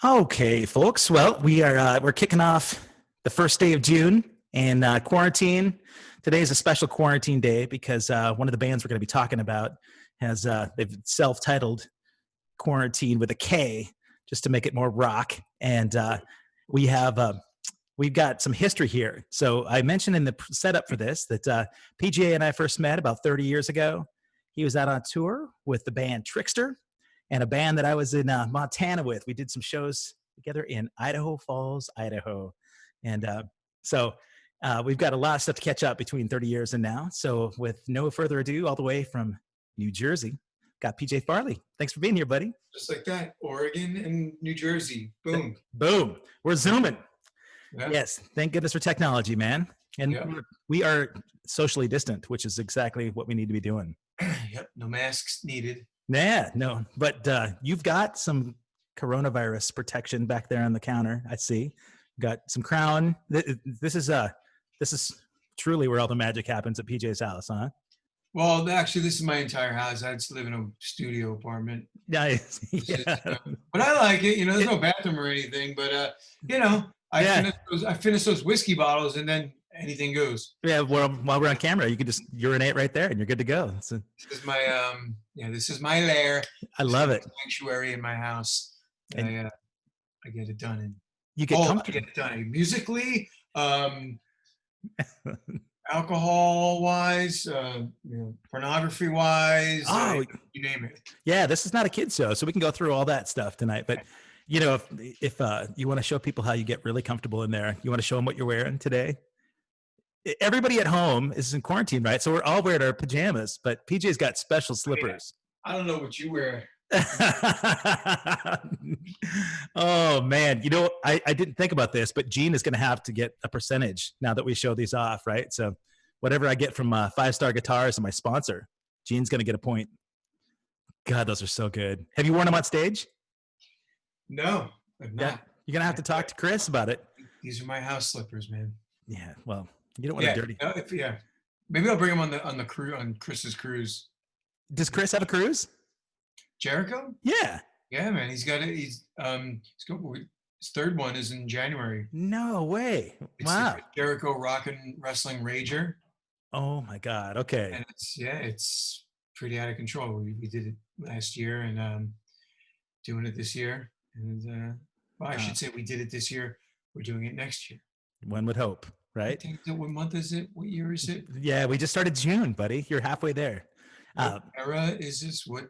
Okay, folks. Well, we're kicking off the first day of June and quarantine. Today is a special quarantine day because one of the bands we're going to be talking about has they've self-titled Quarantine with a K just to make it more rock. And we have we've got some history here. So I mentioned in the setup for this that PGA and I first met about 30 years ago. He was out on tour with the band Trixter and a band that I was in Montana with. We did some shows together in Idaho Falls, Idaho. And we've got a lot of stuff to catch up between 30 years and now. So with no further ado, all the way from New Jersey, got PJ Farley. Thanks for being here, buddy. Just like that, Oregon and New Jersey. Boom. Boom. We're zooming. Yeah. Yes. Thank goodness for technology, man. And Yeah. we are socially distant, which is exactly what we need to be doing. Yep. No masks needed. Yeah, no, but you've got some coronavirus protection back there on the counter. I see. Got some Crown. This is truly where all the magic happens at PJ's house, huh? Well, actually, this is my entire house. I just live in a studio apartment. Nice. Yeah. But I like it. You know, there's no bathroom or anything. But I finish those whiskey bottles, and then anything goes. Yeah. Well, while we're on camera, you can just urinate right there, and you're good to go. So, this is my this is my lair. I love it. Sanctuary in my house. And I get it done in. You get I get it done musically, alcohol wise, pornography wise. You name it. Yeah, this is not a kid's show, so we can go through all that stuff tonight. But you know, if you want to show people how you get really comfortable in there, you want to show them what you're wearing today. Everybody at home is in quarantine, right? So we're all wearing our pajamas, but PJ's got special slippers. I don't know what you wear. Oh man, you know, I didn't think about this, but Gene is going to have to get a percentage now that we show these off, right? So whatever I get from 5-Star Guitars and my sponsor, Gene's going to get a point. God, those are so good. Have you worn them on stage? No, I'm not. Yeah, you're going to have to talk to Chris about it. These are my house slippers, man. Yeah, well, you don't want to dirty. Maybe I'll bring them on the cruise, on Chris's cruise. Does Chris have a cruise? Jericho? Yeah. Yeah, man. He's got it. He's got his third one is in January. No way. It's wow. Jericho Rock and Wrestling Rager. Oh my God. Okay. And it's pretty out of control. We did it last year and doing it this year. And I should say we did it this year. We're doing it next year. One would hope, right? What month is it? What year is it? Yeah, we just started June, buddy. You're halfway there. What era is this? What?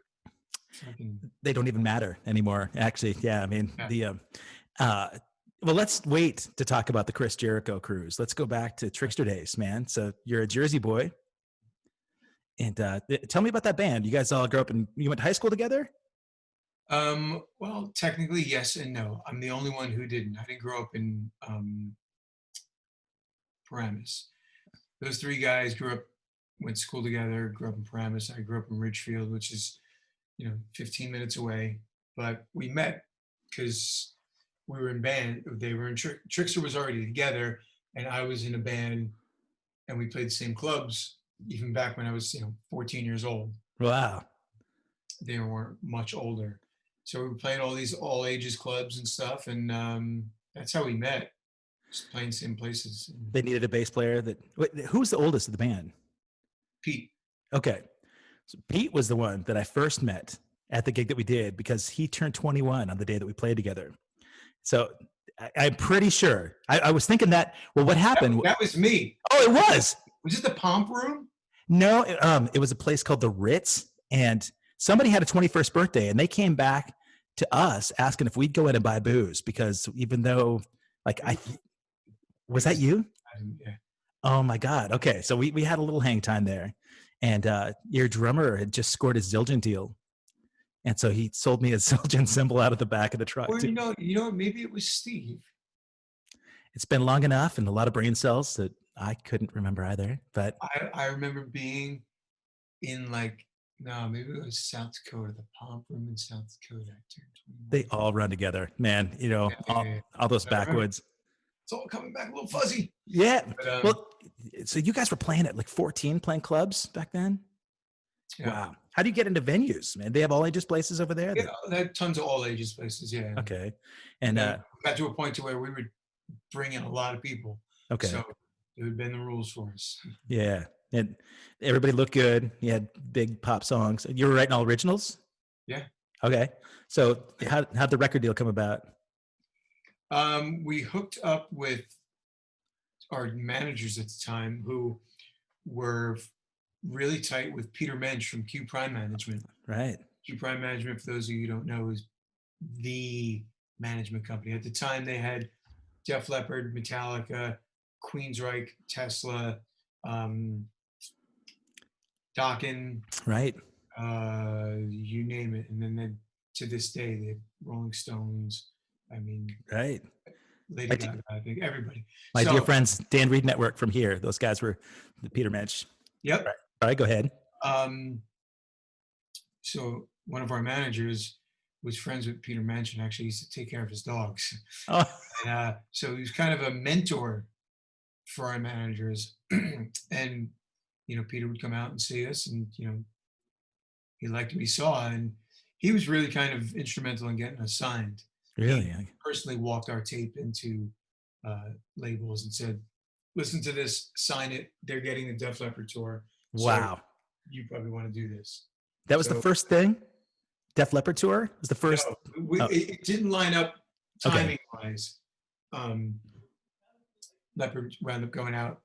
They don't even matter anymore. Actually, yeah. I mean, well, let's wait to talk about the Chris Jericho cruise. Let's go back to Trixter days, man. So you're a Jersey boy, and tell me about that band. You guys all grew up you went to high school together? Well, technically, yes and no. I'm the only one who didn't. I didn't grow up in Paramus. Those three guys went to school together, grew up in Paramus. I grew up in Ridgefield, which is 15 minutes away, but we met because we were in band. They were in Trixter was already together, and I was in a band, and we played the same clubs even back when I was 14 years old. Wow. They weren't much older, so we were playing all these all ages clubs and stuff, and that's how we met. Just playing the same places. They needed a bass player. Who's the oldest of the band? Pete. Okay. So Pete was the one that I first met at the gig that we did because he turned 21 on the day that we played together. So I'm pretty sure. I was thinking that, well, what happened? That was me. Oh, it was. Was it the Pomp Room? No, it was a place called the Ritz, and somebody had a 21st birthday, and they came back to us asking if we'd go in and buy booze because even though, was that you? Yeah. Oh my God. Okay. So we had a little hang time there. And your drummer had just scored his Zildjian deal. And so he sold me a Zildjian cymbal out of the back of the truck. Or, maybe it was Steve. It's been long enough and a lot of brain cells that I couldn't remember either. But I remember being in maybe it was South Dakota, the Pomp Room in South Dakota. They all run together, man. All those backwoods. It's all coming back a little fuzzy. Yeah. But, so you guys were playing at 14, playing clubs back then? Yeah. Wow. How do you get into venues, man? They have all ages places over there. Yeah, they had tons of all ages places. Yeah. Okay, and Got to a point to where we would bring in a lot of people. okay, So it would been the rules for us. yeah, and everybody looked good. You had big pop songs. You were writing all originals. Yeah. Okay, so how'd the record deal come about? We hooked up with our managers at the time who were really tight with Peter Mensch from Q Prime Management. Right. Q Prime Management, for those of you who don't know, is the management company. At the time, they had Def Leppard, Metallica, Queensryche, Tesla, Dokken, Right. you name it. And then to this day, they have Rolling Stones. I mean, Right. Lady Gaga, I think everybody. My dear friends, Dan Reed Network from here. Those guys were the Peter Mensch. Yep. Right. All right, go ahead. So one of our managers was friends with Peter Mensch and actually used to take care of his dogs. Oh. And so he was kind of a mentor for our managers. And, Peter would come out and see us and, he liked what he saw. And he was really kind of instrumental in getting us signed. Really? He personally walked our tape into labels and said, listen to this, sign it. They're getting the Def Leppard tour. Wow. So you probably want to do this. That was the first thing? Def Leppard tour was the first? No, it didn't line up timing-wise. Leppard wound up going out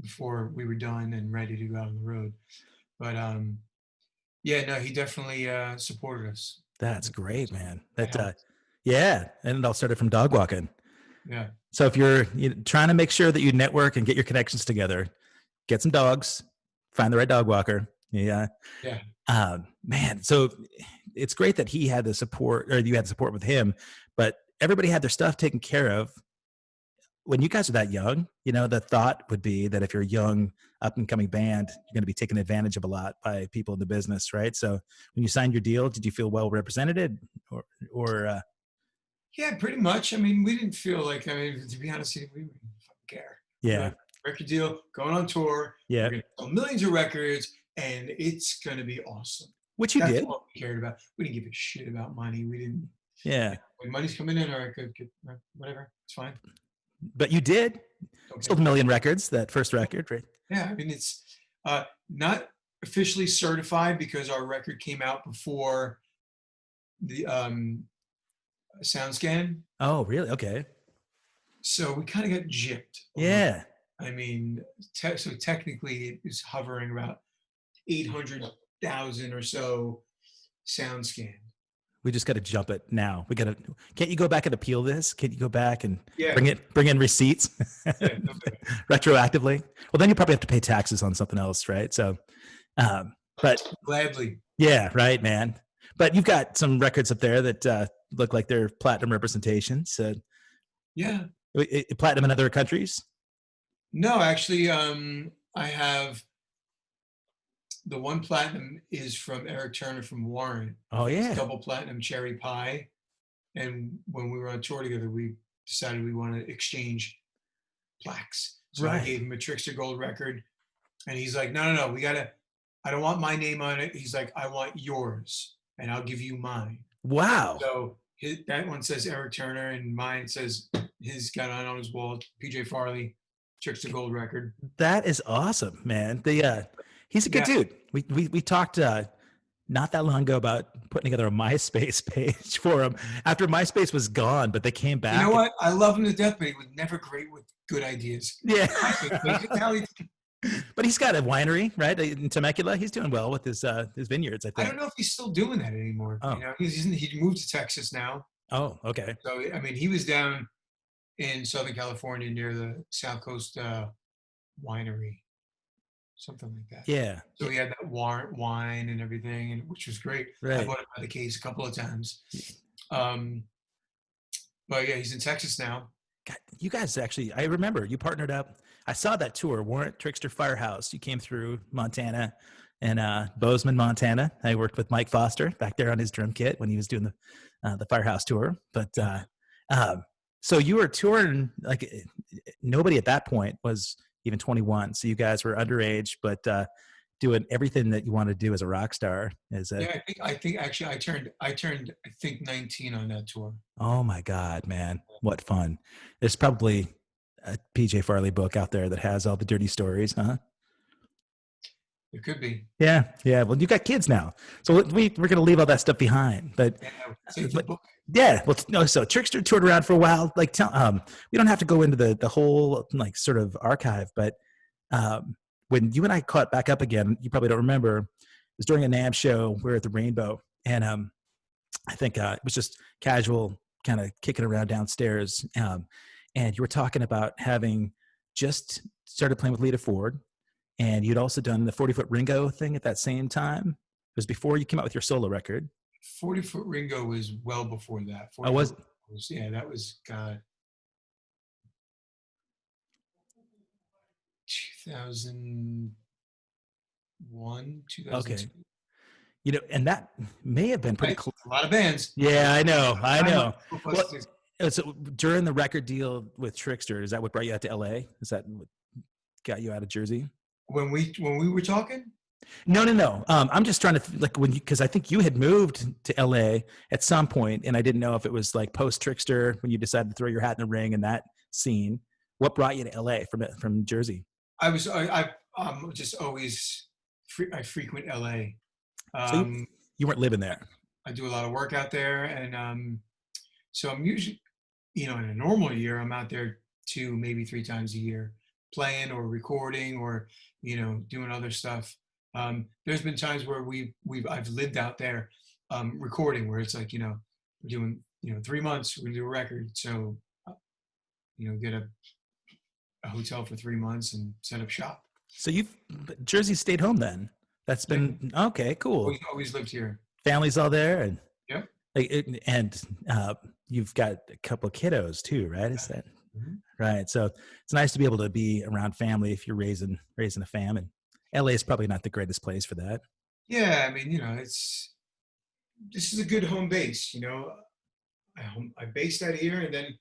before we were done and ready to go out on the road. But he definitely supported us. That's great, man. Yeah, and it all started from dog walking. Yeah. So if you're trying to make sure that you network and get your connections together, get some dogs, find the right dog walker. Yeah. Yeah. Man, so it's great that he had the support, or you had support with him, but everybody had their stuff taken care of. When you guys are that young, the thought would be that if you're a young, up and coming band, you're going to be taken advantage of a lot by people in the business, right? So when you signed your deal, did you feel well represented, or? Yeah, pretty much. I mean, we didn't feel like, to be honest, we didn't fucking care. Yeah. Record deal, going on tour. Yeah. We're going to sell millions of records, and it's going to be awesome. Which you That's did. what we cared about. We didn't give a shit about money. We didn't. Yeah. When money's coming in, all right, good, whatever. It's fine. But you did. Sold 1 million records, that first record, right? Yeah, I mean, it's not officially certified because our record came out before the SoundScan. Oh, really? Okay. So we kind of got gypped. Yeah. I mean, so technically it is hovering about 800,000 or so SoundScan. We just got to jump it now. Can't you go back and appeal this? Can't you go back and Yeah. bring in receipts Yeah, retroactively? Well, then you probably have to pay taxes on something else, right? So, but gladly. Yeah, right, man. But you've got some records up there that look like they're platinum representations. Yeah. Platinum in other countries? No, actually, I have the one platinum is from Eric Turner from Warrant. Oh, yeah. It's double platinum cherry pie. And when we were on tour together, we decided we want to exchange plaques. So I gave him a Trixter gold record. And he's like, no, I don't want my name on it. He's like, I want yours. And I'll give you mine. Wow. So that one says Eric Turner, and mine says his got on his wall, PJ Farley, Trixter gold record. That is awesome, man. He's a good dude. We talked not that long ago about putting together a MySpace page for him after MySpace was gone, but they came back. You know what? I love him to death, but he was never great with good ideas. Yeah. But he's got a winery, right, in Temecula. He's doing well with his vineyards, I think. I don't know if he's still doing that anymore. Oh. He moved to Texas now. Oh, okay. So, I mean, he was down in Southern California near the South Coast winery, something like that. Yeah. So he had that wine and everything, and which was great. Right. I bought it by the case a couple of times. But yeah, he's in Texas now. God, you guys actually, I remember you partnered up. I saw that tour, Warrant Trixter Firehouse. You came through Montana and Bozeman, Montana. I worked with Mike Foster back there on his drum kit when he was doing the Firehouse tour. But so you were touring, like nobody at that point was even 21. So you guys were underage. But doing everything that you want to do as a rock star. Yeah, I think actually I think 19 on that tour. Oh my God, man. What fun. There's probably a PJ Farley book out there that has all the dirty stories, huh? It could be. Yeah. Yeah. Well, you got kids now. So we're going to leave all that stuff behind. Yeah, save the But book. yeah. Well, no, so Trickster toured around for a while. Like, we don't have to go into the whole like sort of archive, but when you and I caught back up again, you probably don't remember, it was during a NAMM show. We were at the Rainbow. And I think it was just casual, kind of kicking around downstairs. And you were talking about having just started playing with Lita Ford, and you'd also done the 40-foot Ringo thing at that same time. It was before you came out with your solo record. 40-foot Ringo was well before that. I was. Yeah, that was God. 2001, 2002. Okay. You know, and that may have been pretty close. A lot of bands. Yeah, I know. Well, Well, so during the record deal with Trixter, is that what brought you out to LA? Is that what got you out of Jersey? when we were talking, No. I'm just trying to like because I think you had moved to LA at some point, and I didn't know if it was like post Trixter when you decided to throw your hat in the ring in that scene. What brought you to LA from Jersey? I'm just always I frequent LA. So you weren't living there. I do a lot of work out there, and so I'm usually, in a normal year, I'm out there 2, maybe 3 times a year, playing or recording or doing other stuff. There's been times where I've lived out there recording, where it's like we're doing 3 months, we're gonna do a record, so get a hotel for 3 months and set up shop. So Jersey stayed home then. That's been okay, cool. We always lived here. Family's all there, and Yep. and you've got a couple of kiddos too, right? Is that right? So it's nice to be able to be around family if you're raising a fam. And LA is probably not the greatest place for that. Yeah, I mean, this is a good home base. I base that here, and then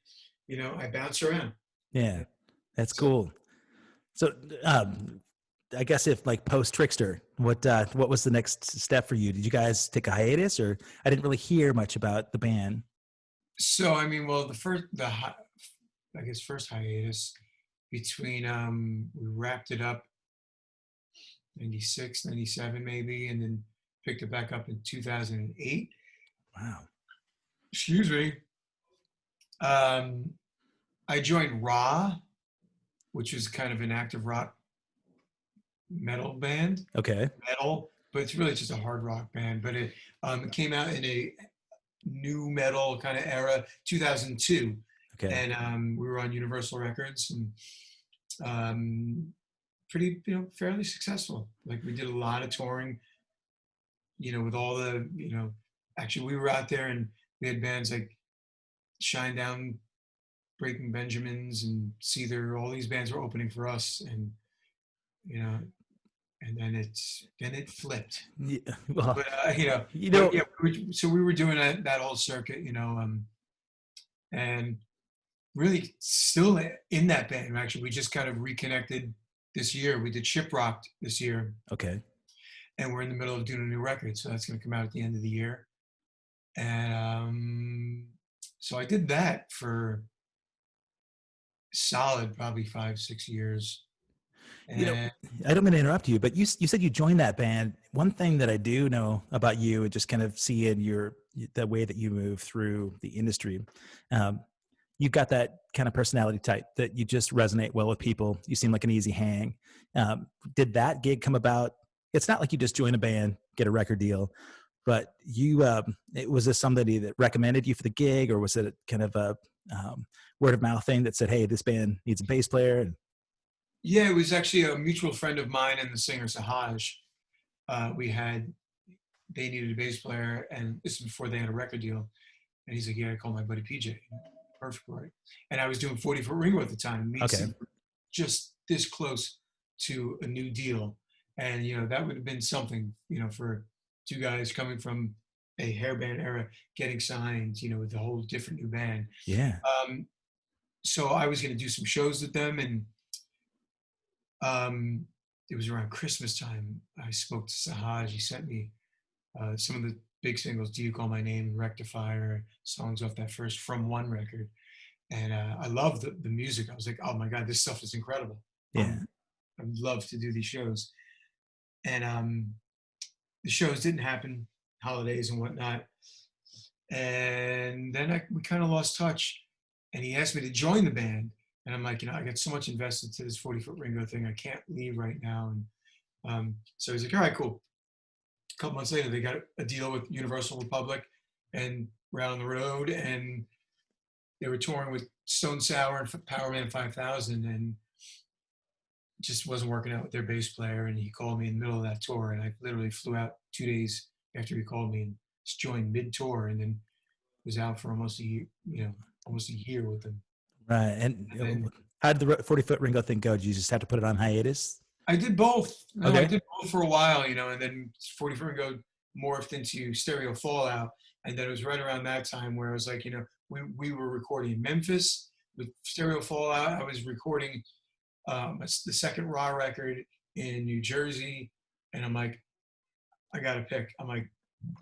I bounce around. Yeah, that's cool. So I guess if like post Trixter, what was the next step for you? Did you guys take a hiatus, or I didn't really hear much about the band? So I mean, well, I guess first hiatus between we wrapped it up 96, 97 maybe, and then picked it back up in 2008. Wow. Excuse me. I joined Raw, which was kind of an active rock metal band. Okay. Metal, but it's really just a hard rock band. But it came out in a new metal kind of era, 2002. Okay. And we were on Universal Records, and pretty, fairly successful. Like, we did a lot of touring, with all the, actually we were out there and we had bands like Shinedown, Breaking Benjamins, and Seether. All these bands were opening for us, and and then it flipped. Yeah, well, But so we were doing that whole circuit, and really still in that band. Actually, we just kind of reconnected this year. We did Shiprocked this year. Okay. And we're in the middle of doing a new record, so that's going to come out at the end of the year. And so I did that for solid probably 5-6 years. And I don't mean to interrupt you, but you said you joined that band. One thing that I do know about you, and just kind of see in the way that you move through the industry, you've got that kind of personality type that you just resonate well with people. You seem like an easy hang. Did that gig come about? It's not like you just join a band, get a record deal, but was this somebody that recommended you for the gig, or was it kind of a word of mouth thing that said, hey, this band needs a bass player? Yeah, it was actually a mutual friend of mine and the singer Sahaj. They needed a bass player, and this is before they had a record deal. And he's like, yeah, I called my buddy PJ. Perfect for it. And I was doing 40-foot Ringo at the time. Okay. Just this close to a new deal. And, that would have been something, for two guys coming from a hair band era, getting signed, with a whole different new band. Yeah. So I was going to do some shows with them, and it was around Christmas time. I spoke to Sahaj. He sent me some of the big singles, Do You Call My Name, Rectifier, songs off that first From One record. And I loved the music. I was like, oh my God, this stuff is incredible. Yeah. I would love to do these shows. And the shows didn't happen, holidays and whatnot. And then we kind of lost touch. And he asked me to join the band. And I'm like, I got so much invested to this 40-foot Ringo thing. I can't leave right now. And so he's like, all right, cool. A couple months later, they got a deal with Universal Republic, and we're out on the road, and they were touring with Stone Sour and Powerman 5000, and it just wasn't working out with their bass player. And he called me in the middle of that tour, and I literally flew out 2 days after he called me and just joined mid-tour, and then was out for almost a year, almost a year with them. Right. And then, how did the 40-foot Ringo thing go? Did you just have to put it on hiatus? I did both. No, Okay. I did both for a while, and then 40-foot Ringo morphed into Stereo Fallout. And then it was right around that time where I was like, we were recording in Memphis with Stereo Fallout. I was recording the second Raw record in New Jersey. And I'm like, I got to pick. I'm like,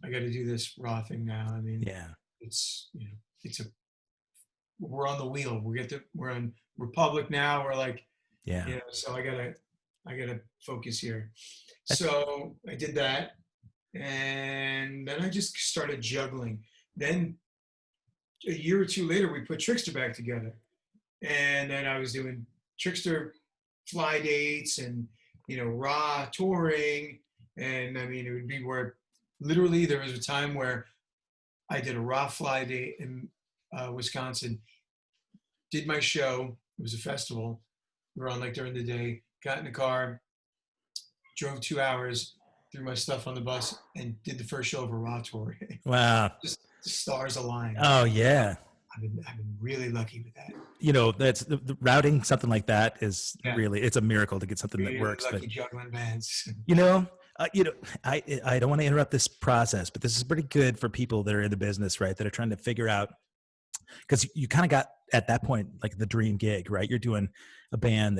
I got to do this Raw thing now. I mean, Yeah. we're on the wheel. We're on Republic now. We're like, Yeah. so I gotta focus here. So I did that, and then I just started juggling. Then a year or two later, we put Trixter back together, and then I was doing Trixter fly dates and Raw touring, and I mean it would be where literally there was a time where I did a Raw fly date in Wisconsin, did my show. It was a festival. We were on like during the day. Got in the car, drove 2 hours, threw my stuff on the bus, and did the first show of a Raw tour. Wow. Just the stars aligned. Oh yeah. I've been really lucky with that. That's the routing something like that is really, it's a miracle to get something Really that works. lucky juggling bands. I don't want to interrupt this process, but this is pretty good for people that are in the business, right? That are trying to figure out, because you kind of got at that point like the dream gig, right? You're doing a band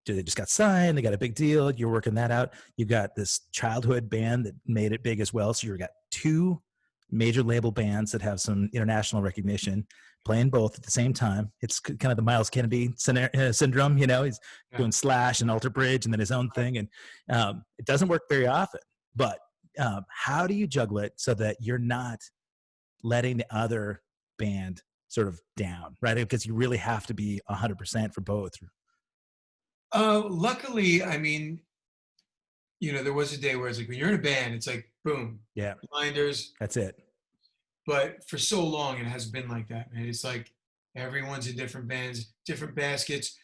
they just got signed, they got a big deal, you're working that out. You got this childhood band that made it big as well. So you've got two major label bands that have some international recognition, playing both at the same time. It's kind of the Miles Kennedy syndrome, he's doing Slash and Alter Bridge and then his own thing. And it doesn't work very often, but how do you juggle it so that you're not letting the other band sort of down, right? Because you really have to be 100% for both. Luckily, I mean, there was a day where it's like when you're in a band, it's like boom, blinders. That's it. But for so long, it has been like that, man. It's like everyone's in different bands, different baskets.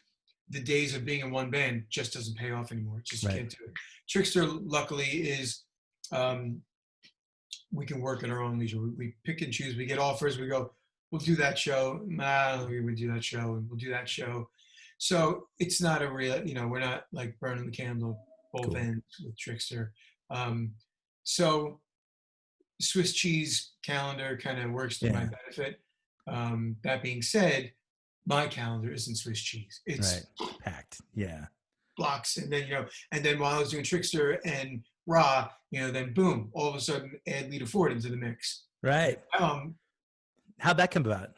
The days of being in one band just doesn't pay off anymore. It's just you can't do it. Trixter, luckily, is we can work at our own leisure. We pick and choose. We get offers. We go, we'll do that show. We would do that show, and we'll do that show. So it's not a real, we're not like burning the candle both ends with Trixter. So Swiss cheese calendar kind of works to my benefit. That being said, my calendar isn't Swiss cheese. It's packed. Blocks. And then while I was doing Trixter and Raw, then boom, all of a sudden add Lita Ford into the mix. Right. How'd that come about?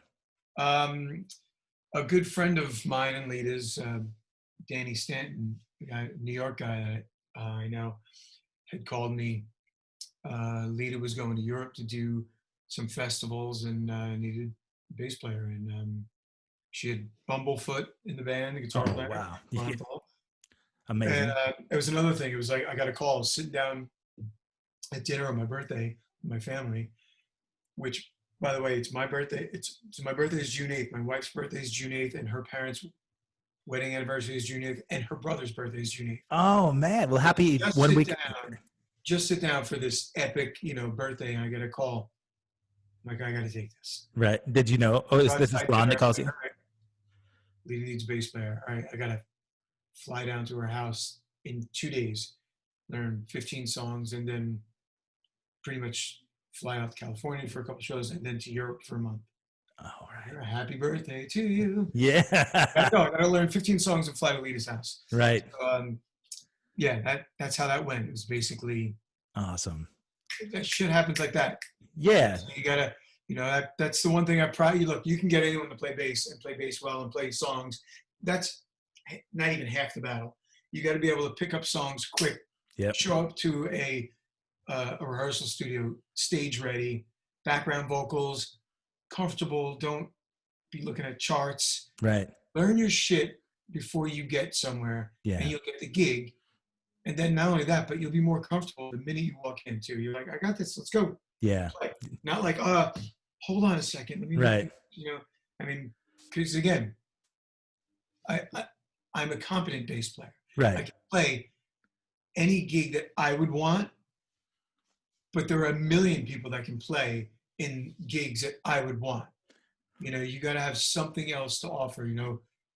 A good friend of mine and Lita's, Danny Stanton, a New York guy that I know, had called me. Lita was going to Europe to do some festivals and needed a bass player. And she had Bumblefoot in the band, the guitar player. Wow. Amazing. And it was another thing. It was like I got a call sitting down at dinner on my birthday with my family, which, by the way, it's my birthday. My birthday is June 8th. My wife's birthday is June 8th, and her parents' wedding anniversary is June 8th, and her brother's birthday is June 8th. Oh man! Well, happy 1 week. Just sit down for this epic, birthday, and I get a call. I'm like, I got to take this. Right? Did you know? Oh, this is Ron that calls you. Right. Lita needs a bass player. All right, I got to fly down to her house in 2 days, learn 15 songs, and then pretty much fly out to California for a couple shows, and then to Europe for a month. All right. Happy birthday to you. Yeah. I got to learn 15 songs and fly to Lita's house. Right. So, yeah, that's how that went. It was basically Awesome. that shit happens like that. Yeah. So you gotta, that's the one thing I pride you. Look, you can get anyone to play bass and play bass well and play songs. That's not even half the battle. You got to be able to pick up songs quick, Yep. show up to a rehearsal studio, stage ready, background vocals, comfortable. Don't be looking at charts. Right. Learn your shit before you get somewhere, and Yeah. you'll get the gig. And then not only that, but you'll be more comfortable the minute you walk into. You're like, I got this. Let's go Yeah. play. Not like, hold on a second. Let me look Right. at, I mean, because again, I I'm a competent bass player. I Right. can play any gig that I would want, but there are a million people that can play in gigs that I would want. You got to have something else to offer.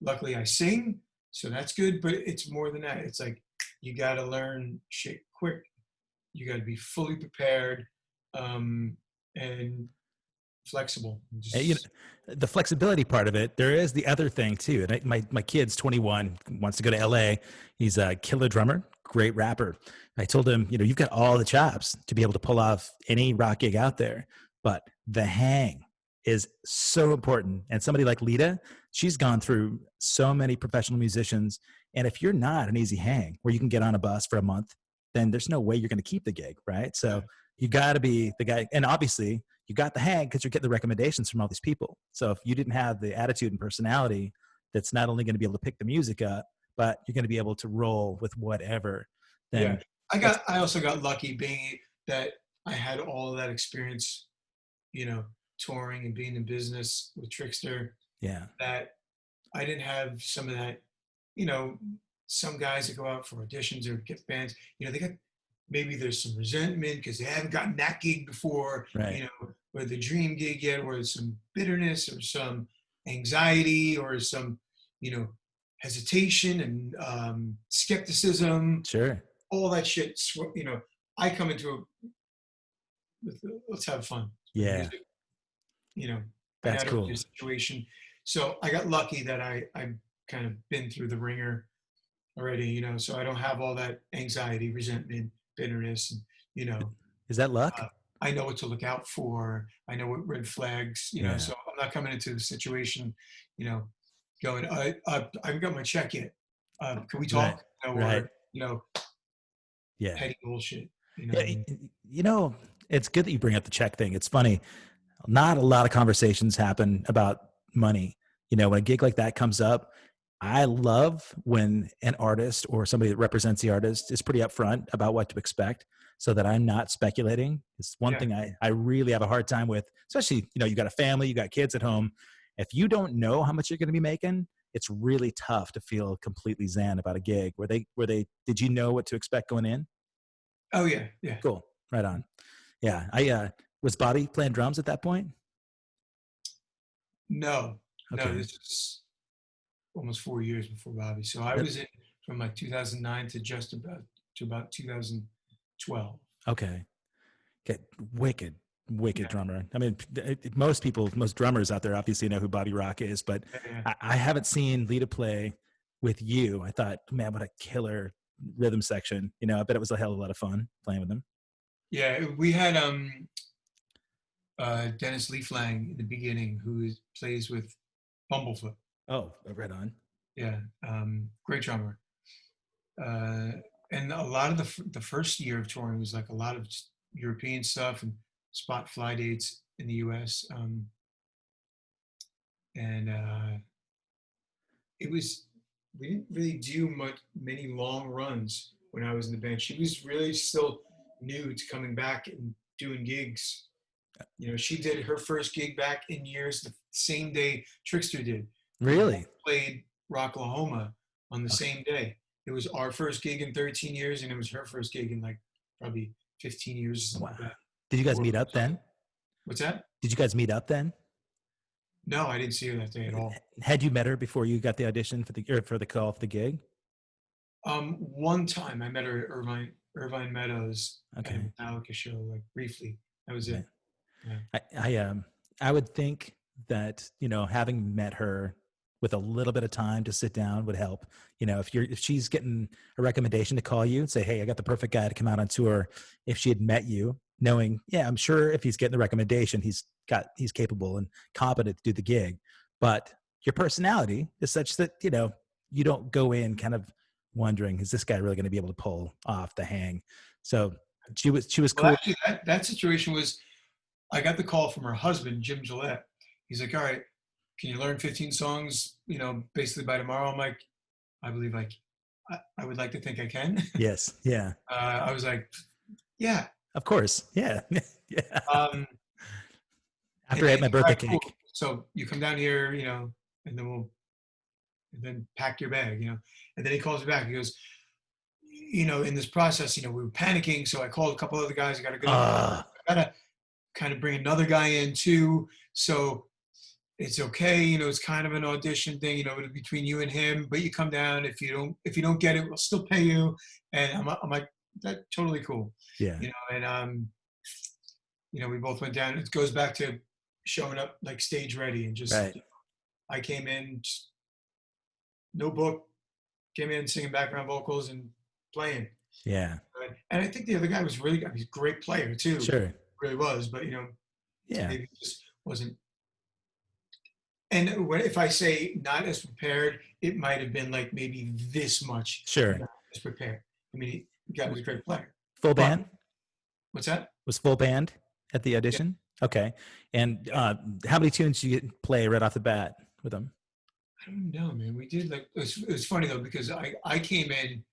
Luckily I sing, so that's good, but it's more than that. It's like you got to learn shit quick. You got to be fully prepared, and flexible. And, you know, the flexibility part of it, there is the other thing too. And my kid's 21, wants to go to LA. He's a killer drummer, great rapper. I told him, you've got all the chops to be able to pull off any rock gig out there, but the hang is so important. And somebody like Lita, she's gone through so many professional musicians. And if you're not an easy hang where you can get on a bus for a month, then there's no way you're going to keep the gig, right? So you got to be the guy. And obviously, you got the hang because you're getting the recommendations from all these people. So if you didn't have the attitude and personality that's not only going to be able to pick the music up, but you're going to be able to roll with whatever, Yeah, then I also got lucky being that I had all of that experience, you know, touring and being in business with Trixter, yeah, that I didn't have some of that, you know, some guys that go out for auditions or get bands, they got, maybe there's some resentment because they haven't gotten that gig before, right, or the dream gig yet, or some bitterness or some anxiety or some, hesitation and skepticism, sure, all that shit. I come into it with, let's have fun with yeah, music. you know, I that's had a cool. situation. So I got lucky that I've kind of been through the ringer already, so I don't have all that anxiety, resentment, bitterness, and, you know, Is that luck? uh, I know what to look out for. I know what red flags, Yeah, so I'm not coming into the situation, you know, going, I haven't got my check yet. Can we right, talk? right, Or, yeah, petty bullshit. yeah. You know, it's good that you bring up the check thing. It's funny. Not a lot of conversations happen about money. When a gig like that comes up, I love when an artist or somebody that represents the artist is pretty upfront about what to expect so that I'm not speculating. It's one Yeah. thing I really have a hard time with, especially, you got a family, you got kids at home. If you don't know how much you're going to be making, it's really tough to feel completely zen about a gig. Did you know what to expect going in? Oh yeah. Yeah. Cool. Right on. Yeah. Was Bobby playing drums at that point? No, no, Okay. this is almost 4 years before Bobby. So I Yep. was in from like 2009 to just about 2012. Okay. Okay. Wicked, wicked Yeah, drummer. I mean, most people, most drummers out there obviously know who Bobby Rock is, but yeah, I haven't seen Lita play with you. I thought, man, what a killer rhythm section. I bet it was a hell of a lot of fun playing with him. yeah. We had Dennis Leaflang in the beginning, who plays with Bumblefoot. Oh, right on. Yeah, great drummer. Uh, and a lot of the first year of touring was like a lot of just European stuff and spot fly dates in the U.S. And it was we didn't really do many long runs when I was in the band. She was really still new to coming back and doing gigs. She did her first gig back in years the same day Trixter did. We both Really? played Rocklahoma on the Okay. same day. It was our first gig in 13 years, and it was her first gig in like probably 15 years or something Wow. like that. Did you guys Or meet up something. then? What's that? Did you guys meet up then? No, I didn't see her that day at all. Had you met her before you got the audition for the call for the gig? One time I met her at Irvine Meadows at a Okay. Metallica show, like briefly. That was Okay. it. Yeah. I would think that having met her with a little bit of time to sit down would help. If she's getting a recommendation to call you and say, hey, I got the perfect guy to come out on tour. If she had met you knowing, yeah, I'm sure if he's getting the recommendation, he's capable and competent to do the gig. But your personality is such that, you don't go in kind of wondering, is this guy really going to be able to pull off the hang? So she was Well, cool. actually, that situation was, I got the call from her husband, Jim Gillette. He's like, all right, can you learn 15 songs, basically by tomorrow? I'm like, I believe I would like to think I can. Yes. Yeah. I was like, yeah. Of course. Yeah. Yeah. After I And ate my he's like, birthday all right, cake. cool. So you come down here, and then pack your bag, And then he calls me back. He goes, in this process, we were panicking. So I called a couple other guys. I got to go. I got to kind of bring another guy in too. So it's okay. It's kind of an audition thing, between you and him, but you come down. If you don't get it, we'll still pay you. And I'm like, that's totally cool. Yeah. And, we both went down. It goes back to showing up like stage ready and just, Right. I came in, just, no book, came in singing background vocals and playing. Yeah. And I think the other guy was he's a great player too. Sure. Really was, but yeah, maybe it just wasn't. And if I say not as prepared, it might have been like maybe this much. Sure. Not as prepared. I mean, the guy was a great player. Full band? What's that? Was full band at the audition? Yeah. Okay. And how many tunes did you play right off the bat with them? I don't know, man. We did like, it was funny though, because I came in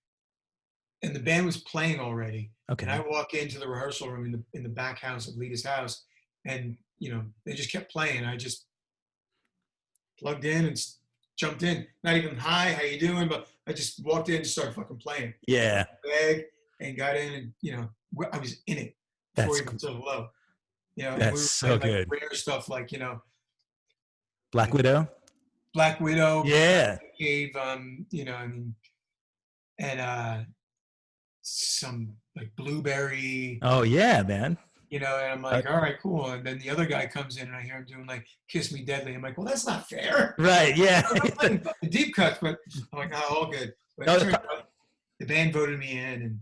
and the band was playing already. Okay. And I walk into the rehearsal room in the back house of Lita's house, and they just kept playing. I just plugged in and jumped in. Not even hi, how you doing? But I just walked in and started fucking playing. Yeah. Bag and got in, and I was in it before even said hello. That's and we were so playing, good. Like, rare stuff like Black Widow. Black Widow. Yeah. Cave. And some like Blueberry. Oh yeah, man. And I'm like, all right, cool. And then the other guy comes in and I hear him doing like Kiss Me Deadly. I'm like, well, that's not fair. Right, yeah. The deep cuts, but I'm like, oh, all good. But the band voted me in,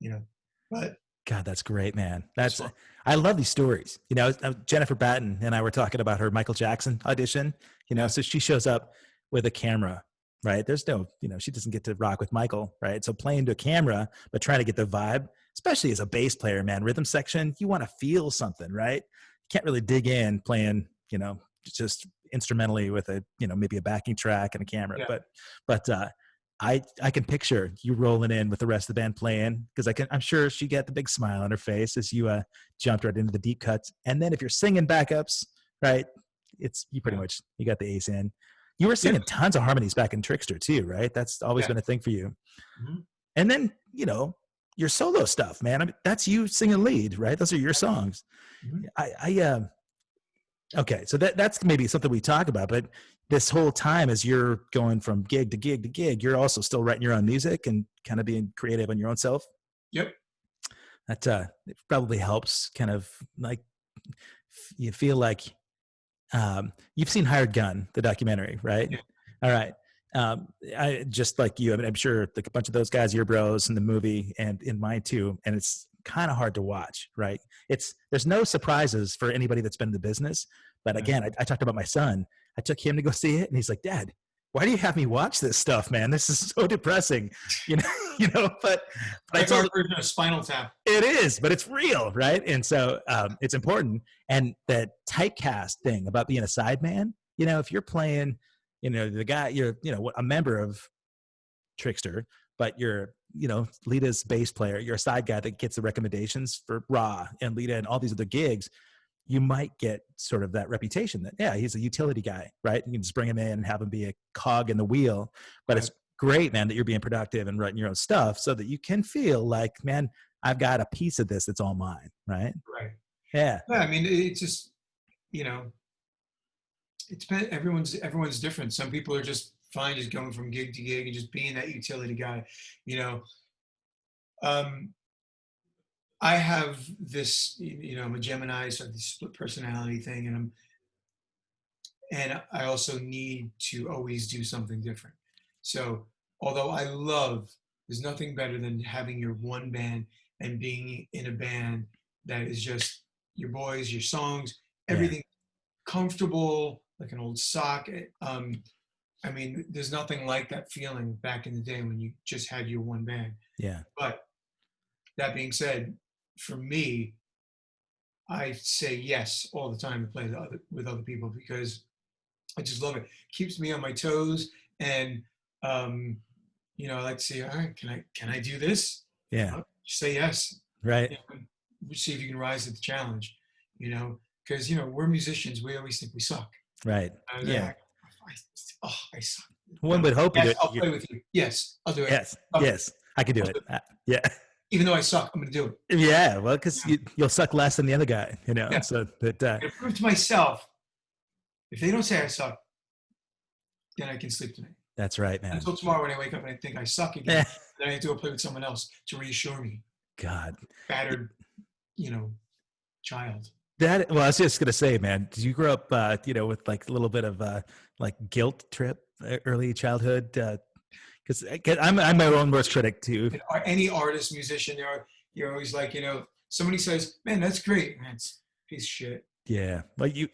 and but God, that's great, man. I love these stories. Jennifer Batten and I were talking about her Michael Jackson audition, so she shows up with a camera, right? There's no, she doesn't get to rock with Michael, right? So playing to a camera, but trying to get the vibe, especially as a bass player, man, rhythm section, you want to feel something, right? You can't really dig in playing, just instrumentally with a, maybe a backing track and a camera. Yeah. But I can picture you rolling in with the rest of the band playing, because I'm sure she got the big smile on her face as you jumped right into the deep cuts. And then if you're singing backups, right, you pretty much, you got the ace in. You were singing tons of harmonies back in Trixter too, right? That's always been a thing for you. Mm-hmm. And then, your solo stuff, man. I mean, that's you singing lead, right? Those are your songs. Mm-hmm. Okay, so that's maybe something we talk about, but this whole time as you're going from gig to gig to gig, you're also still writing your own music and kind of being creative on your own self. Yep. That it probably helps, kind of like you feel like you've seen Hired Gun, the documentary, right? Yeah. All right. I just like you, I mean, I'm sure like a bunch of those guys, your bros in the movie and in mine too. And it's kind of hard to watch, right? There's no surprises for anybody that's been in the business. But again, I talked about my son. I took him to go see it and he's like, Dad, why do you have me watch this stuff, man? This is so depressing, but I told him a Spinal Tap. It is, but it's real. Right. And so it's important. And that typecast thing about being a sideman, if you're playing, the guy, you're, a member of Trixter, but you're, Lita's bass player, you're a side guy that gets the recommendations for Raw and Lita and all these other gigs, you might get sort of that reputation that, yeah, he's a utility guy, right? You can just bring him in and have him be a cog in the wheel. But it's great, man, that you're being productive and writing your own stuff so that you can feel like, man, I've got a piece of this that's all mine, right? Right. Yeah. Yeah, I mean, it's just, it's been, everyone's different. Some people are just fine just going from gig to gig and just being that utility guy, I have this, I'm a Gemini, so this split personality thing, and and I also need to always do something different. So although there's nothing better than having your one band and being in a band that is just your boys, your songs, Yeah. everything comfortable, like an old sock. I mean, there's nothing like that feeling back in the day when you just had your one band. Yeah. But that being said, for me, I say yes all the time to play with other people because I just love it. Keeps me on my toes, and um, I like to say, all right, can I do this? Yeah. Say yes. Right. See if you can rise to the challenge. Because we're musicians. We always think we suck. Right. Yeah. I suck. One would hope Yes, I'll play with you. Yes, I'll do it. Yes. Yes. I could do it. Yeah. Even though I suck, I'm going to do it. Yeah. Well, because you'll suck less than the other guy, Yeah. So that. I'm going to prove to myself, if they don't say I suck, then I can sleep tonight. That's right, man. Until tomorrow when I wake up and I think I suck again, then I have to go play with someone else to reassure me. God. Battered, child. Well, I was just gonna say, man, did you grow up, with like a little bit of like guilt trip early childhood? Because I'm my own worst critic too. Any artist, musician, you're always like, somebody says, "Man, that's great." Man, it's a piece of shit. Yeah, well, you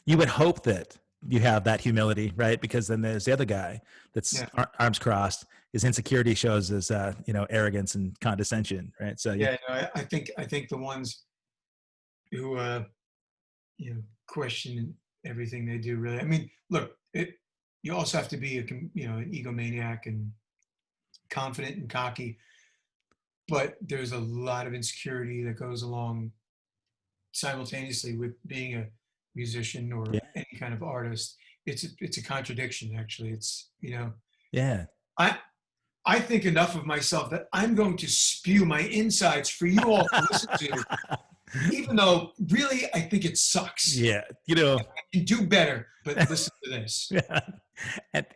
would hope that you have that humility, right? Because then there's the other guy that's arms crossed. His insecurity shows as arrogance and condescension, right? So I think the ones who question everything they do, really. I mean, look, you also have to be an egomaniac and confident and cocky, but there's a lot of insecurity that goes along simultaneously with being a musician or any kind of artist. It's a contradiction, actually. It's yeah. I think enough of myself that I'm going to spew my insides for you all to listen to. Even though, really, I think it sucks. Yeah, I can do better, but listen to this. Yeah. And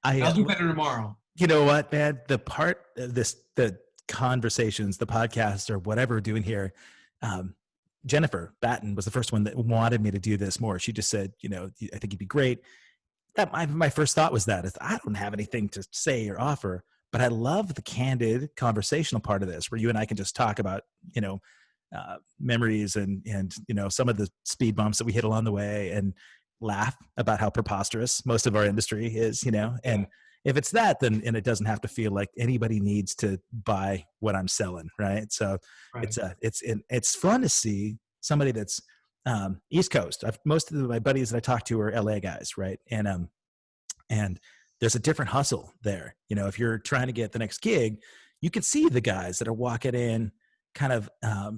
I'll do better tomorrow. You know what, man? The conversations, the podcast, or whatever we're doing here, Jennifer Batten was the first one that wanted me to do this more. She just said, I think you'd be great. That my first thought was that I don't have anything to say or offer, but I love the candid conversational part of this, where you and I can just talk about, memories and some of the speed bumps that we hit along the way, and laugh about how preposterous most of our industry is, and if it's that, then and it doesn't have to feel like anybody needs to buy what I'm selling, right? So it's fun to see somebody that's East Coast. Most of my buddies that I talk to are LA guys, right? And there's a different hustle there. If you're trying to get the next gig, you can see the guys that are walking in kind of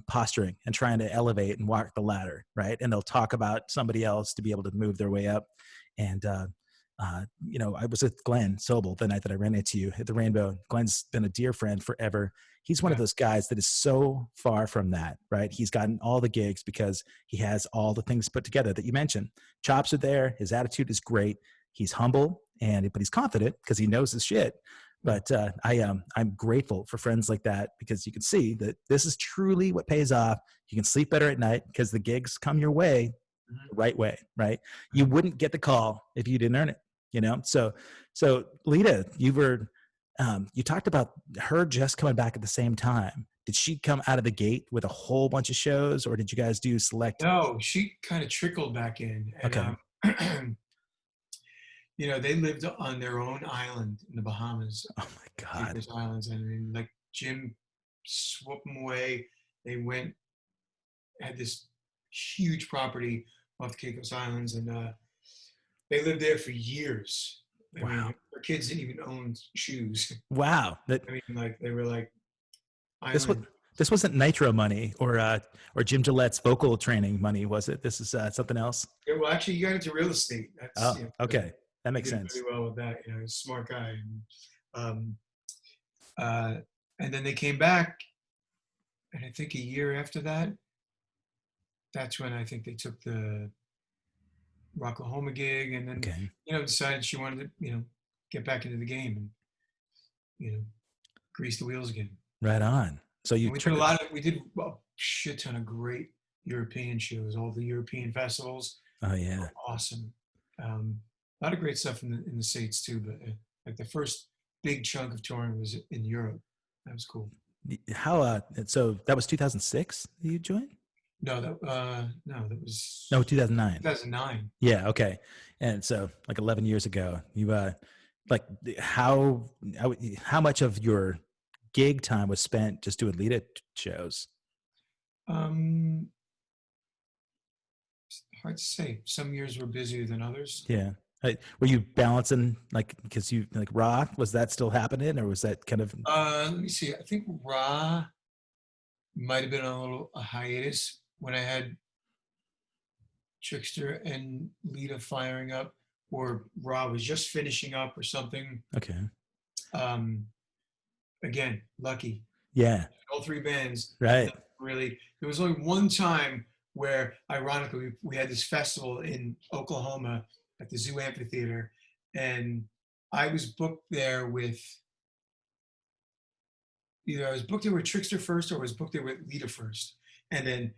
posturing and trying to elevate and walk the ladder, right? And they'll talk about somebody else to be able to move their way up. And I was with Glenn Sobel the night that I ran into you at the Rainbow. Glenn's been a dear friend forever. He's one of those guys that is so far from that, right? He's gotten all the gigs because he has all the things put together that you mentioned. Chops are there. His attitude is great. He's humble, but he's confident because he knows his shit. But I'm grateful for friends like that, because you can see that this is truly what pays off. You can sleep better at night because the gigs come your way the right way, right? You wouldn't get the call if you didn't earn it, So Lita, you talked about her just coming back at the same time. Did she come out of the gate with a whole bunch of shows, or did you guys do select? No, she kind of trickled back in. And, okay. They lived on their own island in the Bahamas. Oh my God. Those islands. And like Jim swooped them away. They had this huge property off the Caicos Islands, and they lived there for years. Wow. I mean, their kids didn't even own shoes. Wow. They were like, this wasn't Nitro money or Jim Gillette's vocal training money, was it? This is something else. Yeah, well, actually, you got into real estate. That's, okay. That makes sense. Very well with that. He's a smart guy. And then they came back, and I think a year after that, that's when I think they took the Rocklahoma gig, and then decided she wanted to get back into the game and grease the wheels again. Right on. So we did a shit ton of great European shows, all the European festivals. Oh yeah, awesome. A lot of great stuff in the States too, but like the first big chunk of touring was in Europe. That was cool. How so that was 2006 you joined? No, that was No, 2009. 2009. Yeah, okay. And so like 11 years ago, you like how much of your gig time was spent just doing Lita shows? Um, Hard to say. Some years were busier than others. Yeah. Were you balancing like because you like Raw? Was that still happening, or was that kind of Let me see. I think Raw might have been on a hiatus when I had Trixter and Lita firing up, or Raw was just finishing up or something. okay? Um, Again, lucky. Yeah, All three bands. right. Really, there was only one time where, ironically, we had this festival in Oklahoma at the Zoo Amphitheater, and I was booked there with either I was booked there with Trixter first, or I was booked there with Lita first, and then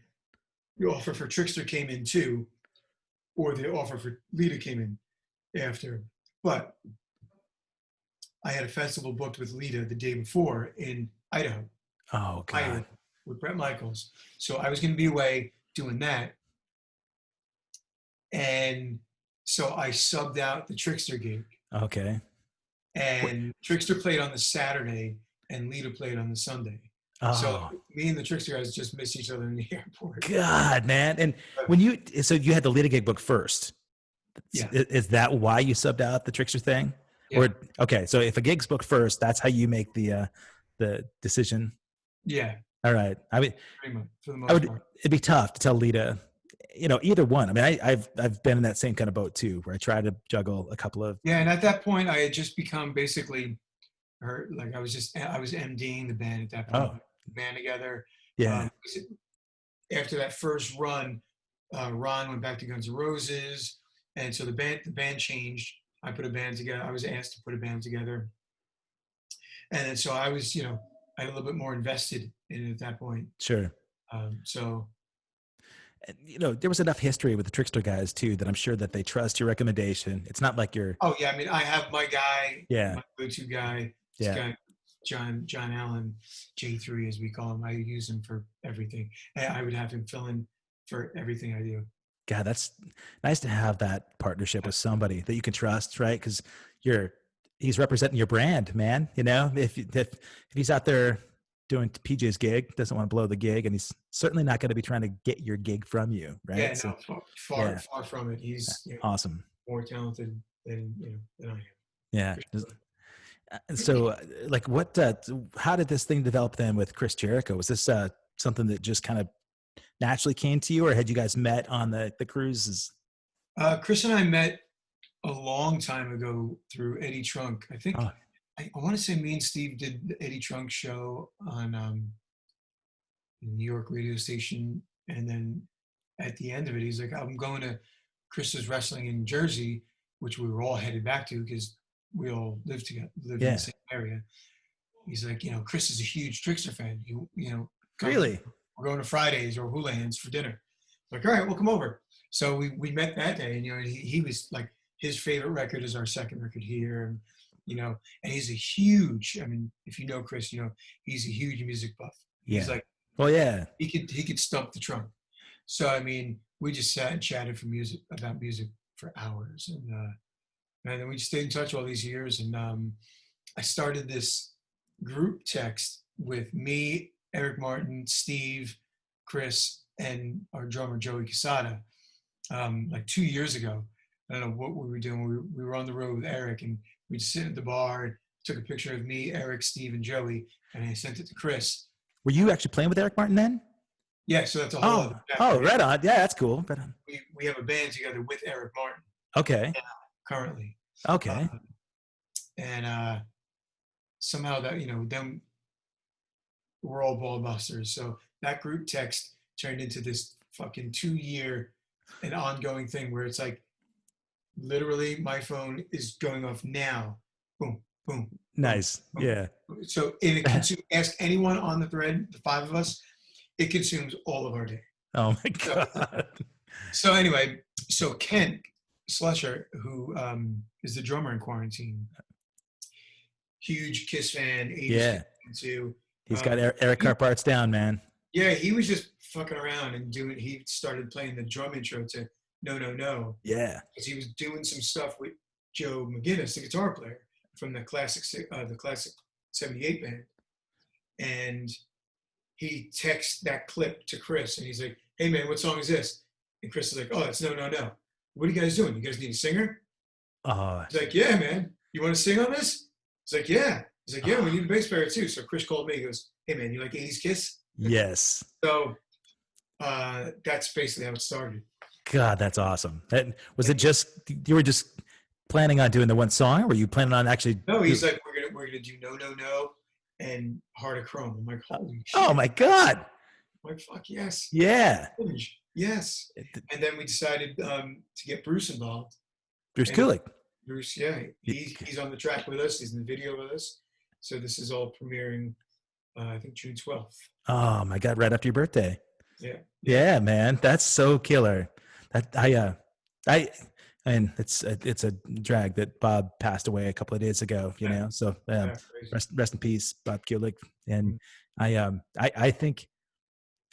the offer for Trixter came in too, or the offer for Lita came in after. But I had a festival booked with Lita the day before in Idaho, Oh God. with Brett Michaels. So I was going to be away doing that. And so I subbed out the Trixter gig. Okay. And Trixter played on the Saturday and Lita played on the Sunday. So Oh me and the Trixter guys just missed each other in the airport. God, man. And when you had the Lita gig book first. Yeah. Is that why you subbed out the Trickster thing? Yeah. Or okay, so if a gig's booked first, that's how you make the decision. Yeah. All right. I mean, Pretty much, for the most part. it'd be tough to tell Lita, either one. I mean, I've been in that same kind of boat too, where I try to juggle a couple of. Yeah, and at that point, I had just become basically her. Like I was MDing the band at that point. Oh. The band together. Yeah. After that first run, Ron went back to Guns N' Roses, and so the band changed. I put a band together. I was asked to put a band together, and then so I was, I had a little bit more invested in it at that point. Sure. So, there was enough history with the Trickster guys too that I'm sure that they trust your recommendation. It's not like you're. oh yeah, I mean, I have my guy, Yeah. my go-to guy, this guy, John Allen, J3 as we call him. I use him for everything, and I would have him fill in for everything I do. God, that's nice to have that partnership with somebody that you can trust, right? Because he's representing your brand, man. If he's out there doing PJ's gig, doesn't want to blow the gig, and he's certainly not going to be trying to get your gig from you, right? Yeah, no, far from it. He's awesome, more talented than I am. Yeah. Sure. So, like, how did this thing develop then with Chris Jericho? Was this something that just kind of naturally came to you, or had you guys met on the cruises? Chris and I met a long time ago through Eddie Trunk. I think I want to say me and Steve did the Eddie Trunk show on New York radio station, and then at the end of it, he's like, "I'm going to Chris's wrestling in Jersey," which we were all headed back to because we all lived together, lived in the same area. He's like, Chris is a huge Trixter fan. Really? We're going to Fridays or Houlihan's for dinner. Like, all right, we'll come over. So we met that day, and he was like, his favorite record is our second record here, and he's a huge. I mean, if you know Chris, he's a huge music buff. He's like, well, yeah, he could stump the trunk. So I mean, we just sat and chatted about music for hours, and then we just stayed in touch all these years. And I started this group text with me, Eric Martin, Steve, Chris, and our drummer Joey Casada, like 2 years ago. I don't know what we were doing. We were on the road with Eric, and we'd sit at the bar, took a picture of me, Eric, Steve, and Joey, and I sent it to Chris. Were you actually playing with Eric Martin then? Yeah, so that's a whole other right on. Yeah, that's cool. But we have a band together with Eric Martin. Okay. Currently. Okay. And somehow that then we're all ball busters. So that group text turned into this fucking 2-year and ongoing thing where it's like literally my phone is going off now. Boom, boom. Nice. Boom. Yeah. So ask anyone on the thread, the 5 of us, it consumes all of our day. Oh my God. So anyway, so Kent Slusher, who is the drummer in Quarantine, huge Kiss fan, 80s Kiss Yeah. fan too. He's got Eric He, Carparts down, man. yeah, he was just fucking around and he started playing the drum intro to No No No, Yeah. because he was doing some stuff with Joe McGinnis, the guitar player from the classic '78 band, and he texts that clip to Chris, and he's like, "Hey man, what song is this?" And Chris is like, "Oh, it's No No No. What are you guys doing? You guys need a singer?" Oh, He's like, "Yeah, man. You want to sing on this?" He's like, "Yeah." He's like, "Yeah, we need a bass player too." So Chris called me. He goes, "Hey man, you like '80s Kiss?" yes. So that's basically how it started. God, that's awesome. That was it. Just you were just planning on doing the one song, or were you planning on actually? No, he's like, "We're gonna do No No No and Heart of Chrome." I'm like, "Holy shit!" Oh my God. I'm like, "Fuck yes, Yeah. yes." And then we decided to get Bruce involved. Bruce And Kulick. Bruce, yeah, he's on the track with us. He's in the video with us. So this is all premiering, I think June 12th. Oh my God. Right after your birthday. Yeah. Yeah, man. That's so killer. That and it's a drag that Bob passed away a couple of days ago, you know? So rest in peace, Bob Kulick. And I think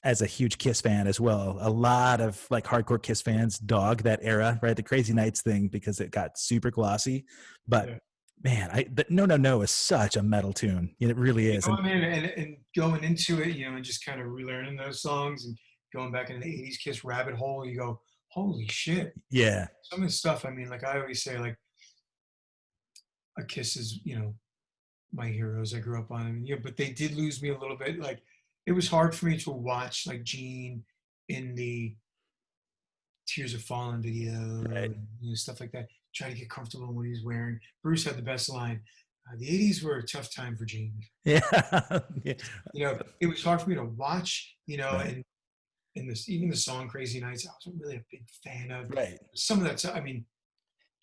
as a huge Kiss fan as well, a lot of like hardcore Kiss fans dog that era, right? The Crazy Nights thing, because it got super glossy. But man, but No No No is such a metal tune. It really is. And going into it, and just kind of relearning those songs and going back into the '80s Kiss rabbit hole, you go, holy shit. Yeah. Some of the stuff, I mean, like I always say, like a Kiss is, my heroes. I grew up on them, but they did lose me a little bit. Like it was hard for me to watch like Gene in the Tears Are Falling video, Right. Stuff like that. Try to get comfortable in what he's wearing. Bruce had the best line. The '80s were a tough time for Gene. Yeah. It was hard for me to watch, Right. and this, even the song Crazy Nights, I wasn't really a big fan of. Right. Some of that,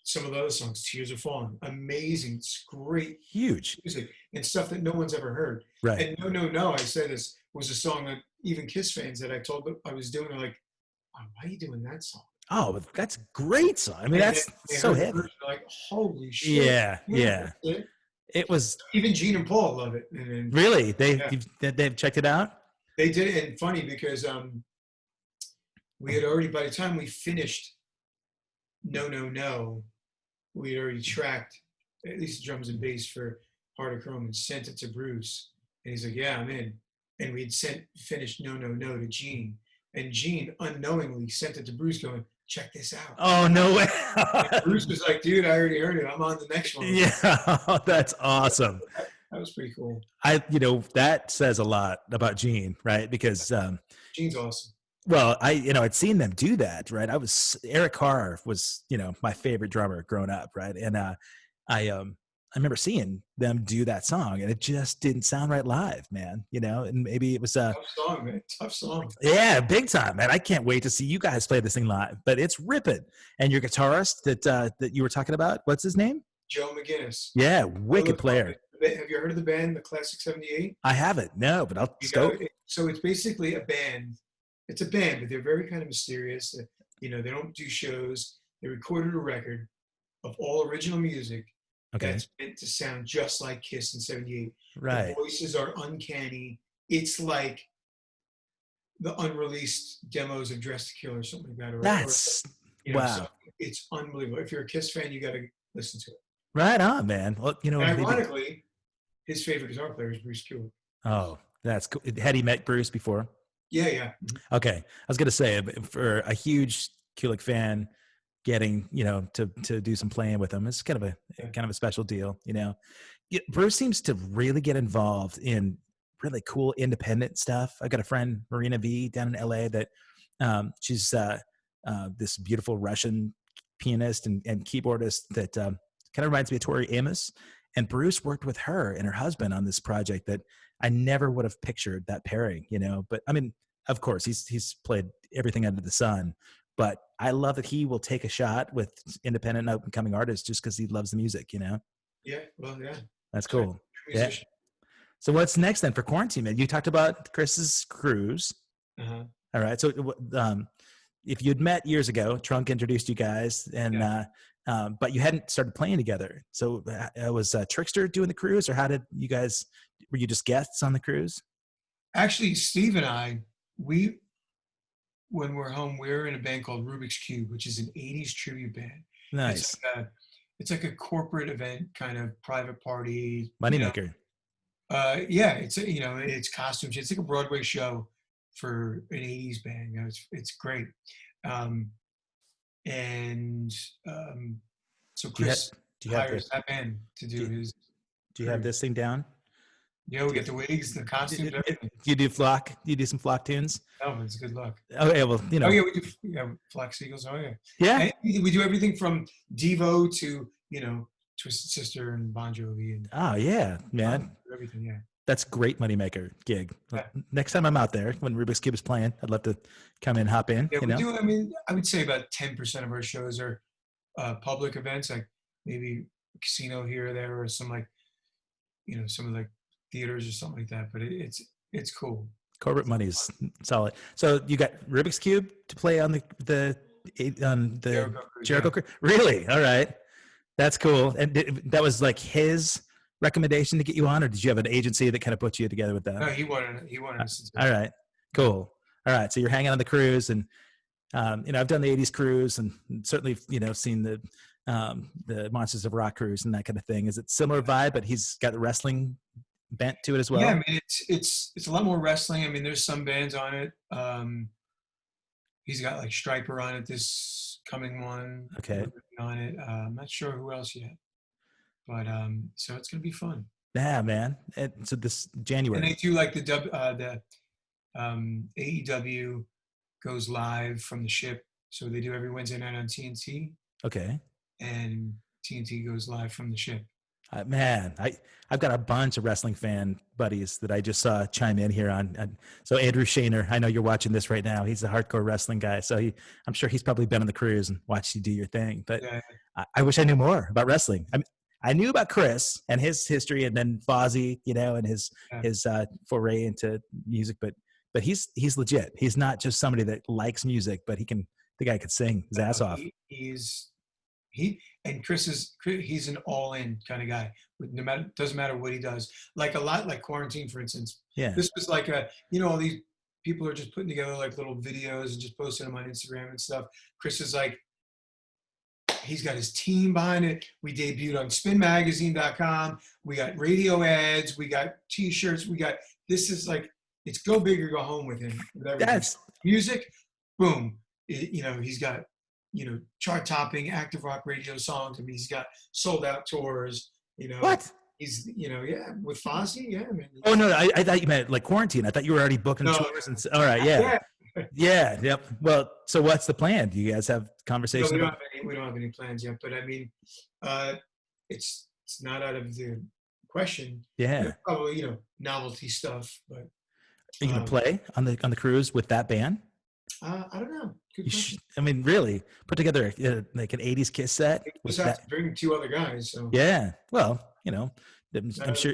some of the other songs, Tears Are Falling, amazing. It's great. Huge music and stuff that no one's ever heard. Right. And No No No, I said this was a song that even Kiss fans that I told them I was doing are like, oh, why are you doing that song? Oh, that's a great song. I mean, that's so heavy. Like, holy shit. Yeah. It was even Gene and Paul love it. And really they've checked it out. They did it, and funny because we had already, by the time we finished No No No, we had already tracked at least the drums and bass for Heart of Chrome and sent it to Bruce, and he's like, "Yeah, I'm in." And we'd finished No No No to Gene, and Gene unknowingly sent it to Bruce, going, "Check this out." Oh no way! Bruce was like, "Dude, I already heard it. I'm on the next one." Yeah, that's awesome. That was pretty cool. That says a lot about Gene, right? Because Gene's awesome. Well, I'd seen them do that, right? Eric Carr was, my favorite drummer growing up, right? And I remember seeing them do that song, and it just didn't sound right live, man. And maybe it was tough song, man. Tough song. Yeah, big time, man. I can't wait to see you guys play this thing live. But it's ripping. And your guitarist that you were talking about, what's his name? Joe McGinnis. Yeah, wicked player. Have you heard of the band, the Classic '78? I haven't, no, but I'll scope. So it's basically a band. It's a band, but they're very kind of mysterious. They don't do shows. They recorded a record of all original music. Okay. That's meant to sound just like Kiss in '78. Right. The voices are uncanny. It's like the unreleased demos of Dress to Kill or something like that. That's wow. So it's unbelievable. If you're a Kiss fan, you got to listen to it. Right on, man. Well, and ironically, his favorite guitar player is Bruce Kulick. Oh, that's cool. Had he met Bruce before? Yeah. Okay. I was going to say, for a huge Kulick fan, getting to do some playing with him, it's kind of a special deal. Bruce seems to really get involved in really cool independent stuff. I've got a friend, Marina V, down in LA, that she's this beautiful Russian pianist and keyboardist that kind of reminds me of Tori Amos. And Bruce worked with her and her husband on this project that I never would have pictured that pairing, but I mean, of course he's played everything under the sun, but I love that he will take a shot with independent and up and coming artists just because he loves the music, Yeah. Well, yeah. That's cool. Yeah. So what's next then for Quarantine, man? You talked about Chris's cruise. Uh-huh. All right. So if you'd met years ago, Trunk introduced you guys, and but you hadn't started playing together. So was Trixter doing the cruise, or how did you guys? Were you just guests on the cruise? Actually, Steve and I, when we're home, we're in a band called Rubik's Cube, which is an '80s tribute band. Nice. It's like a corporate event, kind of private party. Moneymaker. Yeah, it's costumes. It's like a Broadway show for an '80s band. It's great. So Chris hires that band to do his. Do you have this thing down? Yeah, we get the wigs, the costumes, everything. Do you do flock? Do you do some flock tunes? Oh, it's good luck. Oh yeah, well, Oh yeah, we do Flock Seagulls. Oh yeah. Yeah. And we do everything from Devo to Twisted Sister and Bon Jovi and. Oh yeah, man. Everything, yeah. That's great moneymaker gig. Yeah. Next time I'm out there, when Rubik's Cube is playing, I'd love to come in, hop in. Yeah, we do. I mean, I would say about 10% of our shows are public events, like maybe a casino here or there, or some some of theaters or something like that. But it's cool. Corporate money's solid. So you got Rubik's Cube to play on the Jericho Cruise. Really? All right, that's cool. And that was like his recommendation to get you on, or did you have an agency that kind of put you together with that? No, he wanted us to do it. All right, cool. All right, so you're hanging on the cruise, and I've done the '80s cruise, and certainly seen the Monsters of Rock cruise and that kind of thing. Is it similar vibe? But he's got the wrestling bent to it as well. Yeah, I mean it's a lot more wrestling. I mean, there's some bands on it. He's got like Striper on it, this coming one. Okay. On it. I'm not sure who else yet. But so it's gonna be fun. Yeah, man. And so this January. And they do like the AEW goes live from the ship. So they do every Wednesday night on TNT. Okay. And TNT goes live from the ship. Man, I've got a bunch of wrestling fan buddies that I just saw chime in here on. So Andrew Shaner, I know you're watching this right now. He's a hardcore wrestling guy. So I'm sure he's probably been on the cruise and watched you do your thing. But yeah. I wish I knew more about wrestling. I knew about Chris and his history, and then Fozzy, and his foray into music. But he's legit. He's not just somebody that likes music, but the guy could sing his ass off. He's an all-in kind of guy. Doesn't matter what he does. Like Kuarantine, for instance. Yeah. This was like all these people are just putting together like little videos and just posting them on Instagram and stuff. Chris is like, he's got his team behind it. We debuted on spinmagazine.com. We got radio ads. We got T-shirts. This is like, it's go big or go home with him. That's music. Boom. He's got, chart topping active rock radio songs. I mean, he's got sold out tours, What? He's, with Fozzy. Yeah. I mean, oh no, I thought you meant like Quarantine. I thought you were already booking tours. And all right. Yeah. Yeah. Yep. Well, so what's the plan? Do you guys have conversations? No, we don't have any plans yet, but I mean, it's not out of the question. Yeah. Probably, novelty stuff, but. Are you going to play on the cruise with that band? I don't know. I mean, really, put together like an '80s Kiss set. Bring two other guys. So. Yeah. Well, I'm sure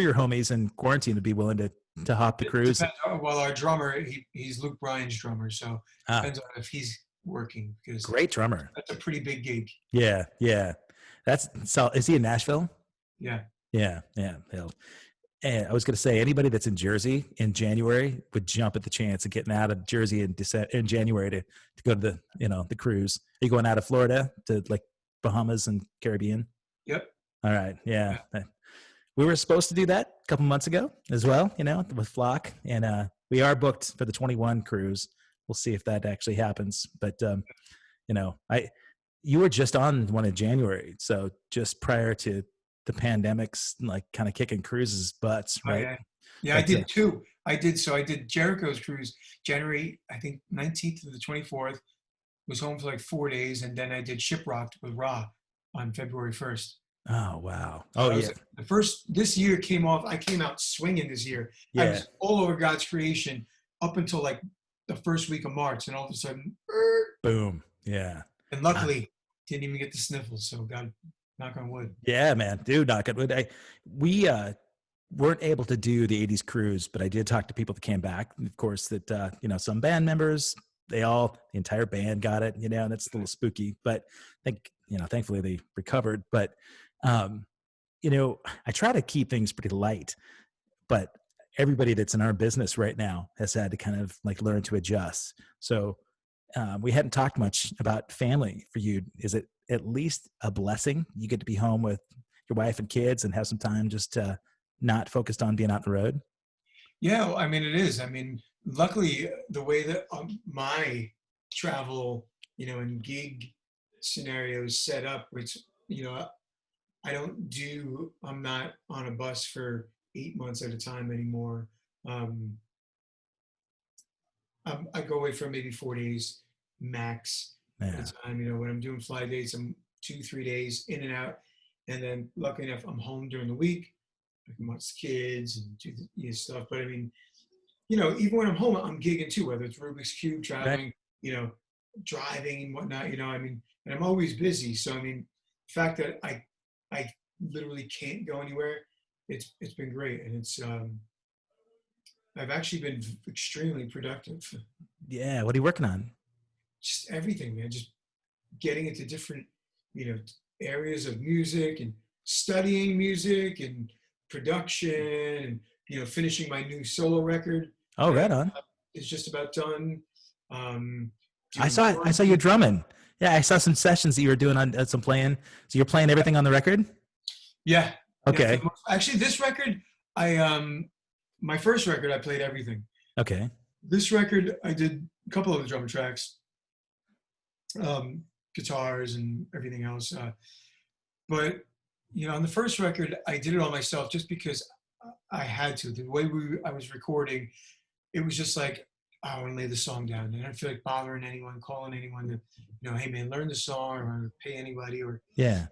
your homies in Quarantine would be willing to hop the cruise. Well, our drummer, he's Luke Bryan's drummer, so it depends on if he's working. Because great drummer. That's a pretty big gig. Yeah. Is he in Nashville? Yeah. Yeah. And I was going to say, anybody that's in Jersey in January would jump at the chance of getting out of Jersey in January to go to the cruise. Are you going out of Florida to like Bahamas and Caribbean? Yep. All right. Yeah. We were supposed to do that a couple months ago as well, with Flock, and we are booked for the 21 cruise. We'll see if that actually happens. But you were just on one in January, so just prior to the pandemic's like kind of kicking cruises butts, right? Oh, yeah, I did too. I did Jericho's cruise January, I think 19th to the 24th. Was home for like 4 days, and then I did Shiprocked with Ra on February 1st. Oh wow! Oh so yeah. This year came off. I came out swinging this year. Yeah. I was all over God's creation up until like the first week of March, and all of a sudden, boom! Yeah. And luckily, didn't even get the sniffles. So God. Knock on wood. Yeah, man. Dude, knock on wood. We weren't able to do the 80s cruise, but I did talk to people that came back. Of course, that, some band members the entire band got it, you know, and it's a little spooky, but thankfully they recovered. But, you know, I try to keep things pretty light, but everybody that's in our business right now has had to kind of like learn to adjust. So we hadn't talked much about family for you. Is it at least a blessing you get to be home with your wife and kids and have some time just not focused on being out on the road? Yeah, well, I mean, it is. I mean, luckily, the way that my travel, and gig scenario is set up, which, you know, I'm not on a bus for 8 months at a time anymore. Um, I go away for maybe 4 days max at Yeah. a time. You know, when I'm doing fly dates, I'm 2, 3 days in and out. And then luckily enough, I'm home during the week. I can watch the kids and do the stuff. But I mean, even when I'm home, I'm gigging too, whether it's Rubik's Cube, Right. traveling, driving and whatnot, I mean, and I'm always busy. So, I mean, the fact that I literally can't go anywhere, it's been great. And I've actually been extremely productive. Yeah. What are you working on? Just everything, man, just getting into different, areas of music and studying music and production and, finishing my new solo record. Oh, right That on. is just about done. Um, I doing saw you quarantine. drumming. Yeah, I saw some sessions that you were doing on some playing. So you're playing everything on the record? Yeah. Yeah. Okay. Actually, this record, my first record, I played everything. Okay. This record, I did a couple of the drum tracks, guitars and everything else. But on the first record, I did it all myself just because I had to. The way I was recording, it was just like I want to lay the song down, and I don't feel like bothering anyone, calling anyone to, hey man, learn the song or pay anybody, or Yeah.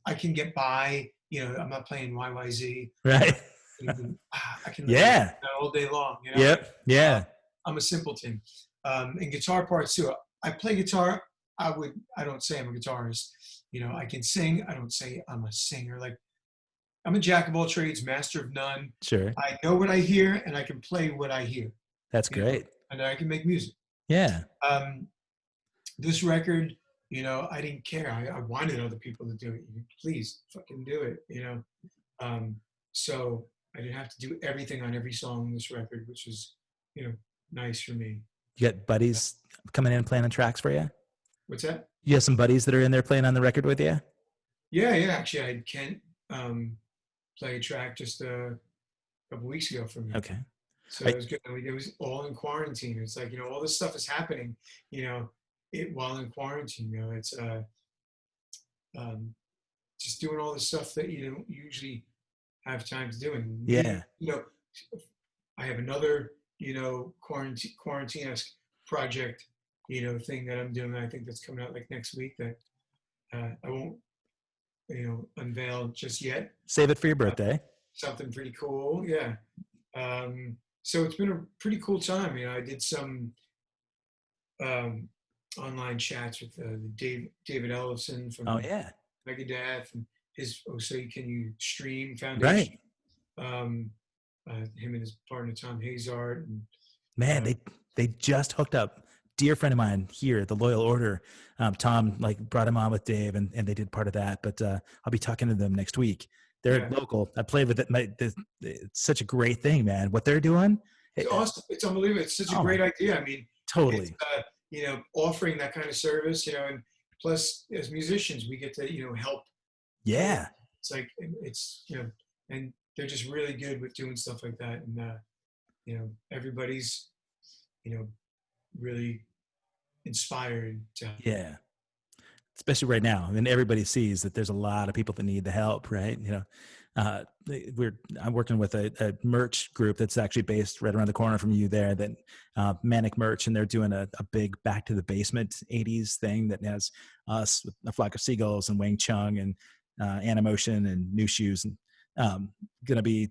I can get by. I'm not playing YYZ. Right. I can lay Yeah. that all day long. Yep. Yeah. I'm a simpleton. And guitar parts too. I play guitar. I don't say I'm a guitarist. I can sing. I don't say I'm a singer. Like, I'm a jack of all trades, master of none. Sure. I know what I hear and I can play what I hear. That's great. And I can make music. Yeah. This record, I didn't care. I wanted other people to do it. Please fucking do it, So I didn't have to do everything on every song on this record, which is, nice for me. You got buddies coming in and playing on tracks for you? What's that? You have some buddies that are in there playing on the record with you? Yeah. Actually, I had Kent play a track just a couple weeks ago for me. Okay. So it was good. It was all in quarantine. It's like, all this stuff is happening, while in quarantine. It's just doing all the stuff that you don't usually have time to do. And Yeah. I have another, quarantine-esque project, thing that I'm doing. I think that's coming out like next week that I won't, unveil just yet. Save it for your birthday. Something pretty cool. Yeah. So it's been a pretty cool time. I did some online chats with David Ellison from Megadeth and his So Can You Stream Foundation. Right. Him and his partner Tom Hazard. And, man, they just hooked up. Dear friend of mine here, the Loyal Order. Tom brought him on with Dave, and they did part of that. But I'll be talking to them next week. They're local. I played with it. It's such a great thing, man. What they're doing. It's awesome. It's unbelievable. It's such a great idea. I mean, totally. Offering that kind of service, and plus as musicians, we get to, help. Yeah. It's like, and they're just really good with doing stuff like that. And, everybody's, really inspired to. Yeah. Especially right now. I mean, everybody sees that there's a lot of people that need the help, right? I'm working with a merch group that's actually based right around the corner from you there, that Manic Merch, and they're doing a big Back to the Basement 80s thing that has us with A Flock of Seagulls and Wang Chung and Animotion and New Shoes, and going to be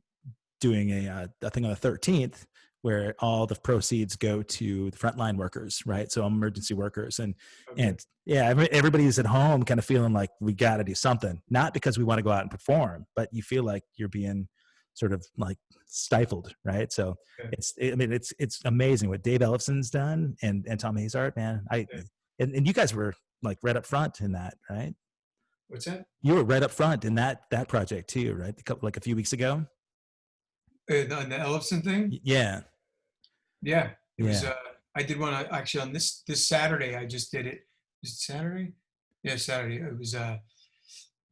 doing a thing on the 13th where all the proceeds go to the frontline workers, right? So emergency workers. And everybody's at home kind of feeling like we got to do something, not because we want to go out and perform, but you feel like you're being sort of like stifled, right? So Yeah. it's amazing what Dave Ellison's done and Tom Hazard, man. Yeah. And you guys were like right up front in that, right? What's that? You were right up front in that project too, right? A few weeks ago. On the Ellison thing? Yeah. Yeah. It was Yeah. I did one actually on this Saturday. I just did it. Was it Saturday? Yeah, Saturday. It was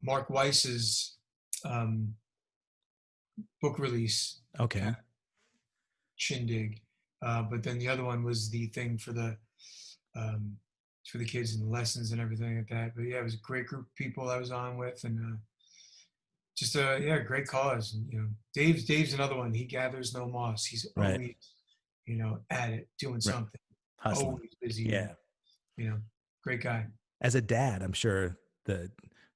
Mark Weiss's book release Okay. shindig. But then the other one was the thing for the kids and the lessons and everything like that. But yeah, it was a great group of people I was on with, and just yeah, great cause. And Dave's another one. He gathers no moss. He's Right. always at it, doing Right. something. Hustling. Always busy. Yeah. Great guy. As a dad, I'm sure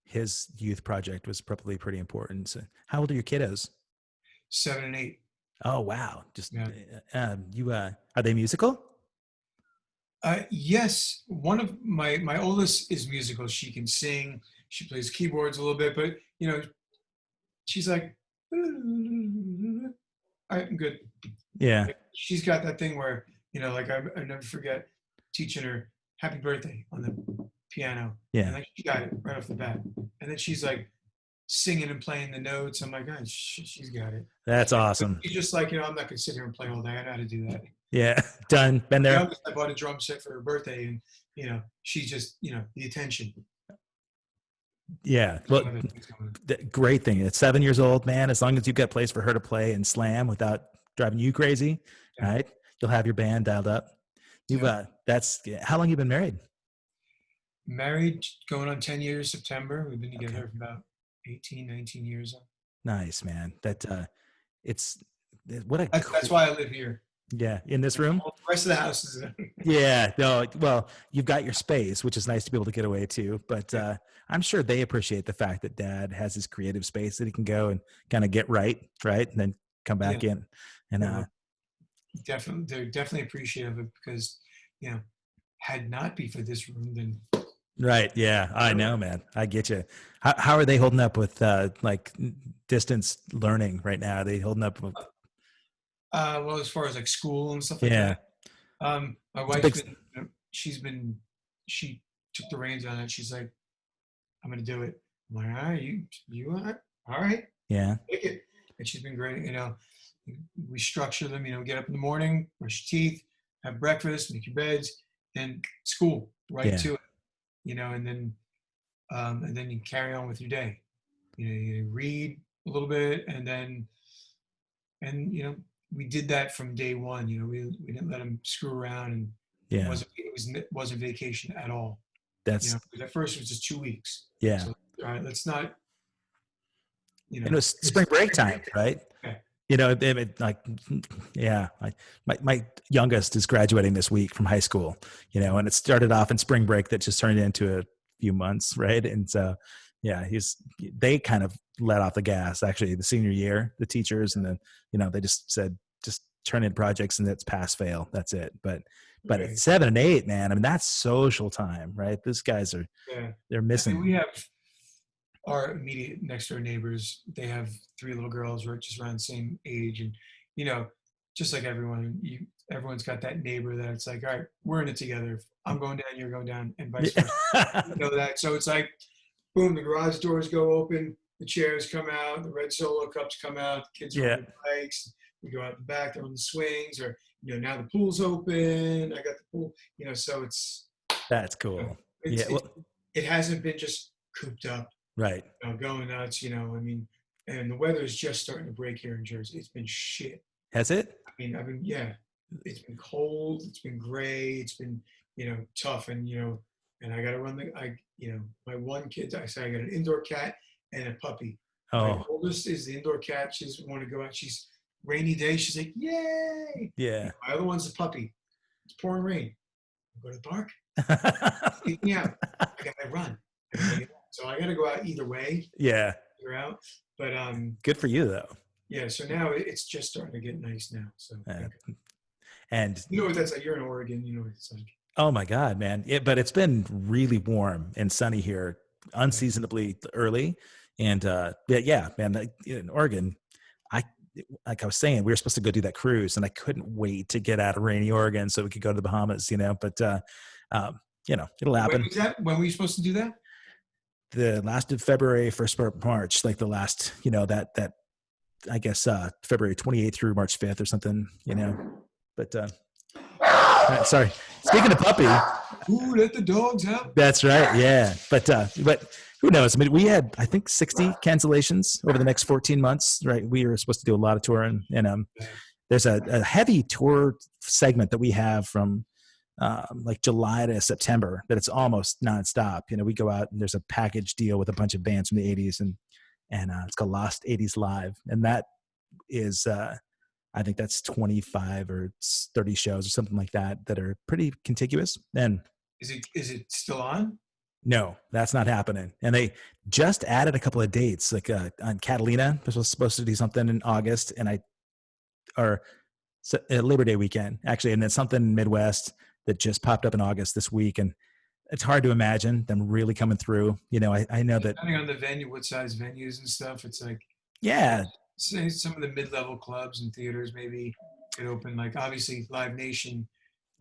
his youth project was probably pretty important. So how old are your kiddos? 7 and 8. Oh, wow. Just, Yeah. Are they musical? Yes, one of my oldest is musical. She can sing. She plays keyboards a little bit, but she's like, all right, I'm good. Yeah. Like, she's got that thing where like I never forget teaching her "Happy Birthday" on the piano. Yeah. And like she got it right off the bat. And then she's like singing and playing the notes. I'm like, oh, she's got it. That's awesome. She's just like, I'm not gonna sit here and play all day. I know how to do that. Yeah. Done. Been there. I bought a drum set for her birthday, and she's just the attention. Yeah. Well, the great thing. It's 7 years old, man. As long as you've got a place for her to play and slam without driving you crazy, right? You'll have your band dialed up. That's how long you been married? Married, going on 10 years September. We've been together for about 18, 19 years. Nice, man. That's why I live here. Yeah, in this room. The rest of the house is. Yeah, no. Well, you've got your space, which is nice to be able to get away to. But I'm sure they appreciate the fact that Dad has his creative space that he can go and kind of get right, and then come back in. And definitely, they're definitely appreciative of it because had not be for this room, then. Right. Yeah, I know, man. I get you. How are they holding up with like distance learning right now? Are they holding up with? Well, as far as like school and stuff like that. My wife's been, she took the reins on it. She's like, I'm going to do it. I'm like, all right, you all right. Yeah. Take it. And she's been great. We structure them, get up in the morning, brush your teeth, have breakfast, make your beds, then school to it, and then you carry on with your day. You read a little bit and we did that from day one. We didn't let him screw around, and it wasn't vacation at all. That's at first it was just 2 weeks. Yeah. So, all right, let's not. It was spring break time, right? Yeah. My youngest is graduating this week from high school. And it started off in spring break that just turned into a few months, right? And so, yeah, they kind of let off the gas actually the senior year, the teachers, and then they just said just turn in projects and it's pass fail, that's it. But at 7 and 8, man, I mean that's social time, right? These guys are they're missing. We have our immediate next door neighbors. They have 3 little girls right just around the same age, and just like everyone's got that neighbor that it's like, all right, we're in it together. If I'm going down, you're going down, and vice versa. That. So it's like, boom, the garage doors go open, the chairs come out, the red Solo cups come out, the kids are on their bikes, we go out the back, they're on the swings, or now the pool's open, I got the pool, so that's cool. It hasn't been just cooped up, right? Going nuts, and the weather is just starting to break here in Jersey. It's been shit. Has it? It's been cold, it's been gray, it's been tough, and I got to run my one kid, I got an indoor cat and a puppy. My oldest is the indoor cat. She doesn't want to go out. She's rainy day. She's like, yay. Yeah. My other one's a puppy. It's pouring rain. I go to the park. Take me out. I got to run. So I got to go out either way. Yeah. You're out. But good for you though. Yeah. So now it's just starting to get nice now. So and what that's like. You're in Oregon. You know what it's like. Oh my God, man. But it's been really warm and sunny here, unseasonably early. And man, in Oregon, like I was saying, we were supposed to go do that cruise, and I couldn't wait to get out of rainy Oregon so we could go to the Bahamas, but it'll When happen. was that? When were you supposed to do that? The last of February, first part of March, like the last, that I guess February 28th through March 5th or something, But sorry. Speaking of puppy, Ooh, let the dogs out. that's right. Yeah, but who knows? I mean, we had I think 60 cancellations over the next 14 months. Right? We were supposed to do a lot of touring, and there's a heavy tour segment that we have from like July to September that it's almost nonstop. We go out and there's a package deal with a bunch of bands from the 80s, and it's called Lost 80s Live, and that is I think that's 25 or 30 shows or something like that are pretty contiguous. And is it still on? No, that's not happening. And they just added a couple of dates, like on Catalina, was supposed to do something in August, or Labor Day weekend actually, and then something in Midwest that just popped up in August this week, and it's hard to imagine them really coming through. I know that depending on the venue, what size venues and stuff, it's like say some of the mid-level clubs and theaters maybe could open. Like obviously Live Nation,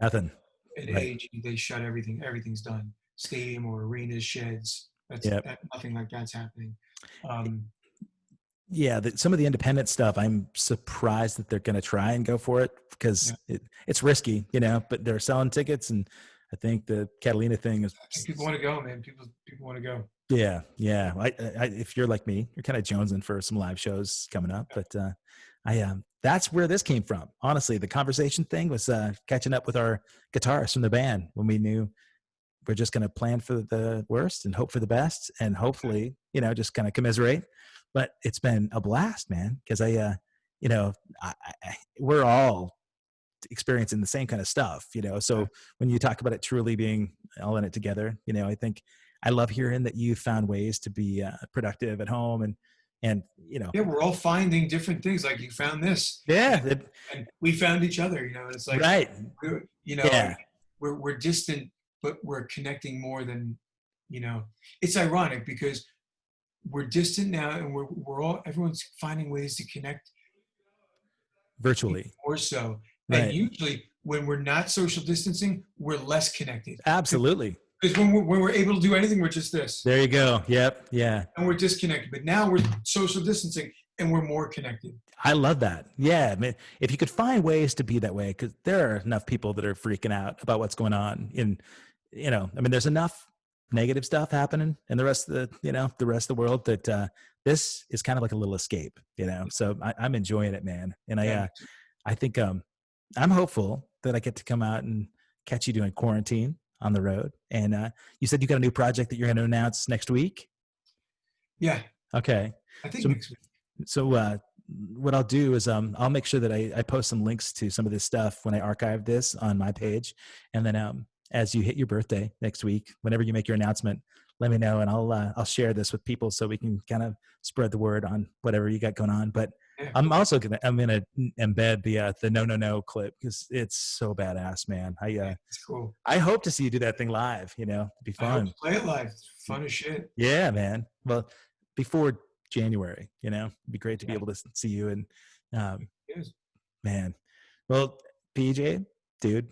nothing. At age they shut everything. Everything's done. Stadium or arenas, sheds. Nothing like that's happening. Some of the independent stuff, I'm surprised that they're going to try and go for it because it's risky, but they're selling tickets, and I think the Catalina thing is. People want to go, man. People want to go. Yeah. If you're like me, you're kind of jonesing for some live shows coming up, but that's where this came from. Honestly, the conversation thing was catching up with our guitarist from the band when we knew we're just going to plan for the worst and hope for the best, and hopefully, just kind of commiserate. But it's been a blast, man, because we're all experiencing the same kind of stuff, so when you talk about it truly being all in it together, I think I love hearing that you found ways to be productive at home, and we're all finding different things. Like you found this, and we found each other. It's like right, we're distant, but we're connecting more than It's ironic because we're distant now, and everyone's finding ways to connect virtually more so. Right. And usually when we're not social distancing, we're less connected. Absolutely. Because when we're able to do anything, we're just this. There you go. Yep. Yeah. And we're disconnected. But now we're social distancing and we're more connected. I love that. Yeah. I mean, if you could find ways to be that way, because there are enough people that are freaking out about what's going on there's enough negative stuff happening in the rest of the world that this is kind of like a little escape, so I'm enjoying it, man. And I think I'm hopeful that I get to come out and catch you doing Quarantine on the road. And you said you got a new project that you're going to announce next week. Yeah. Okay. I think next week. So what I'll do is I'll make sure that I post some links to some of this stuff when I archive this on my page, and then as you hit your birthday next week, whenever you make your announcement, let me know, and I'll share this with people so we can kind of spread the word on whatever you got going on. But I'm also gonna embed the no clip because it's so badass, man. It's cool. I hope to see you do that thing live. It'd be fun. I hope to play it live. It's fun as shit. Yeah, man. Well, before January, it'd be great to be able to see you. And man, well, PJ, dude,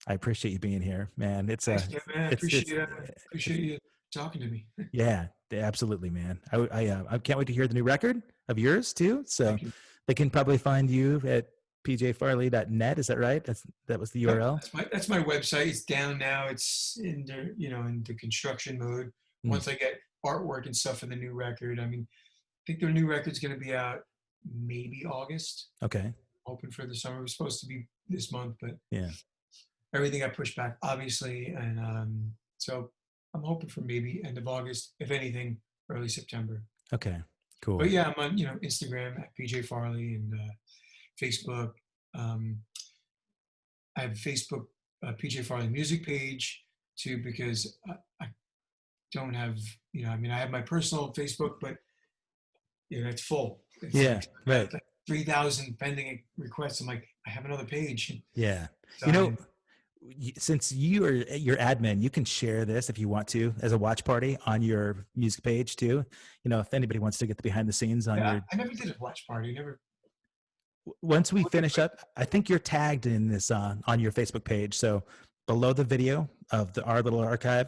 I appreciate you being here, man. Thanks, man. I appreciate you talking to me. Yeah, absolutely, man. I can't wait to hear the new record of yours too. So they can probably find you at pjfarley.net. Is that right? That was the URL. That's my website. It's down now. It's in the construction mode. Once I get artwork and stuff for the new record, I think their new record's going to be out maybe August. Okay. Hoping for the summer. It was supposed to be this month, but everything got pushed back, obviously, and so I'm hoping for maybe end of August, if anything, early September. Okay, cool. But yeah, I'm on Instagram at PJ Farley and Facebook. I have Facebook PJ Farley music page too, because I don't have I have my personal Facebook, but it's full. It's right. 3,000 pending requests. I'm like, I have another page. Yeah. So since you're admin, you can share this if you want to as a watch party on your music page too. If anybody wants to get the behind the scenes on your. I never did a watch party. Never. once we finish up, I think you're tagged in this on your Facebook page. So below the video of our little archive,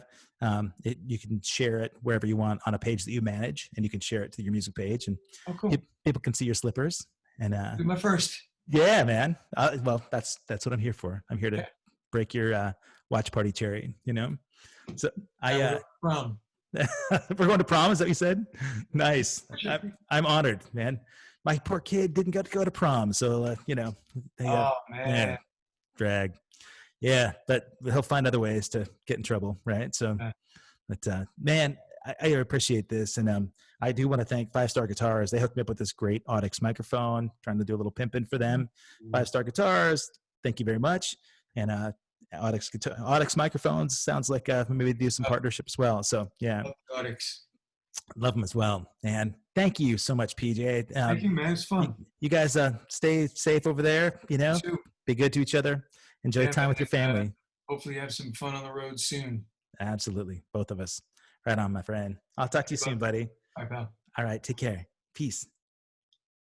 you can share it wherever you want on a page that you manage, and you can share it to your music page, and Oh, cool. people can see your slippers. And Do my first. yeah, man. Well, that's what I'm here for. I'm here to break your watch party cherry. So Prom. we're going to prom. Is that what you said? Nice. I'm honored, man. My poor kid didn't get to go to prom, so Oh man. Drag. Yeah, but he'll find other ways to get in trouble, right? So, but man, I appreciate this, and I do want to thank 5 Star Guitars. They hooked me up with this great Audix microphone. Trying to do a little pimping for them. 5 Star Guitars, thank you very much. And Audix microphones sounds like maybe do some partnership as well. So yeah, Audix. Love them as well. And thank you so much, PJ. Thank you, man. It's fun. You guys stay safe over there. Be good to each other. Enjoy time with your family. Hopefully have some fun on the road soon. Absolutely. Both of us. Right on, my friend. I'll talk to you soon, buddy. Bye, pal. All right. Take care. Peace.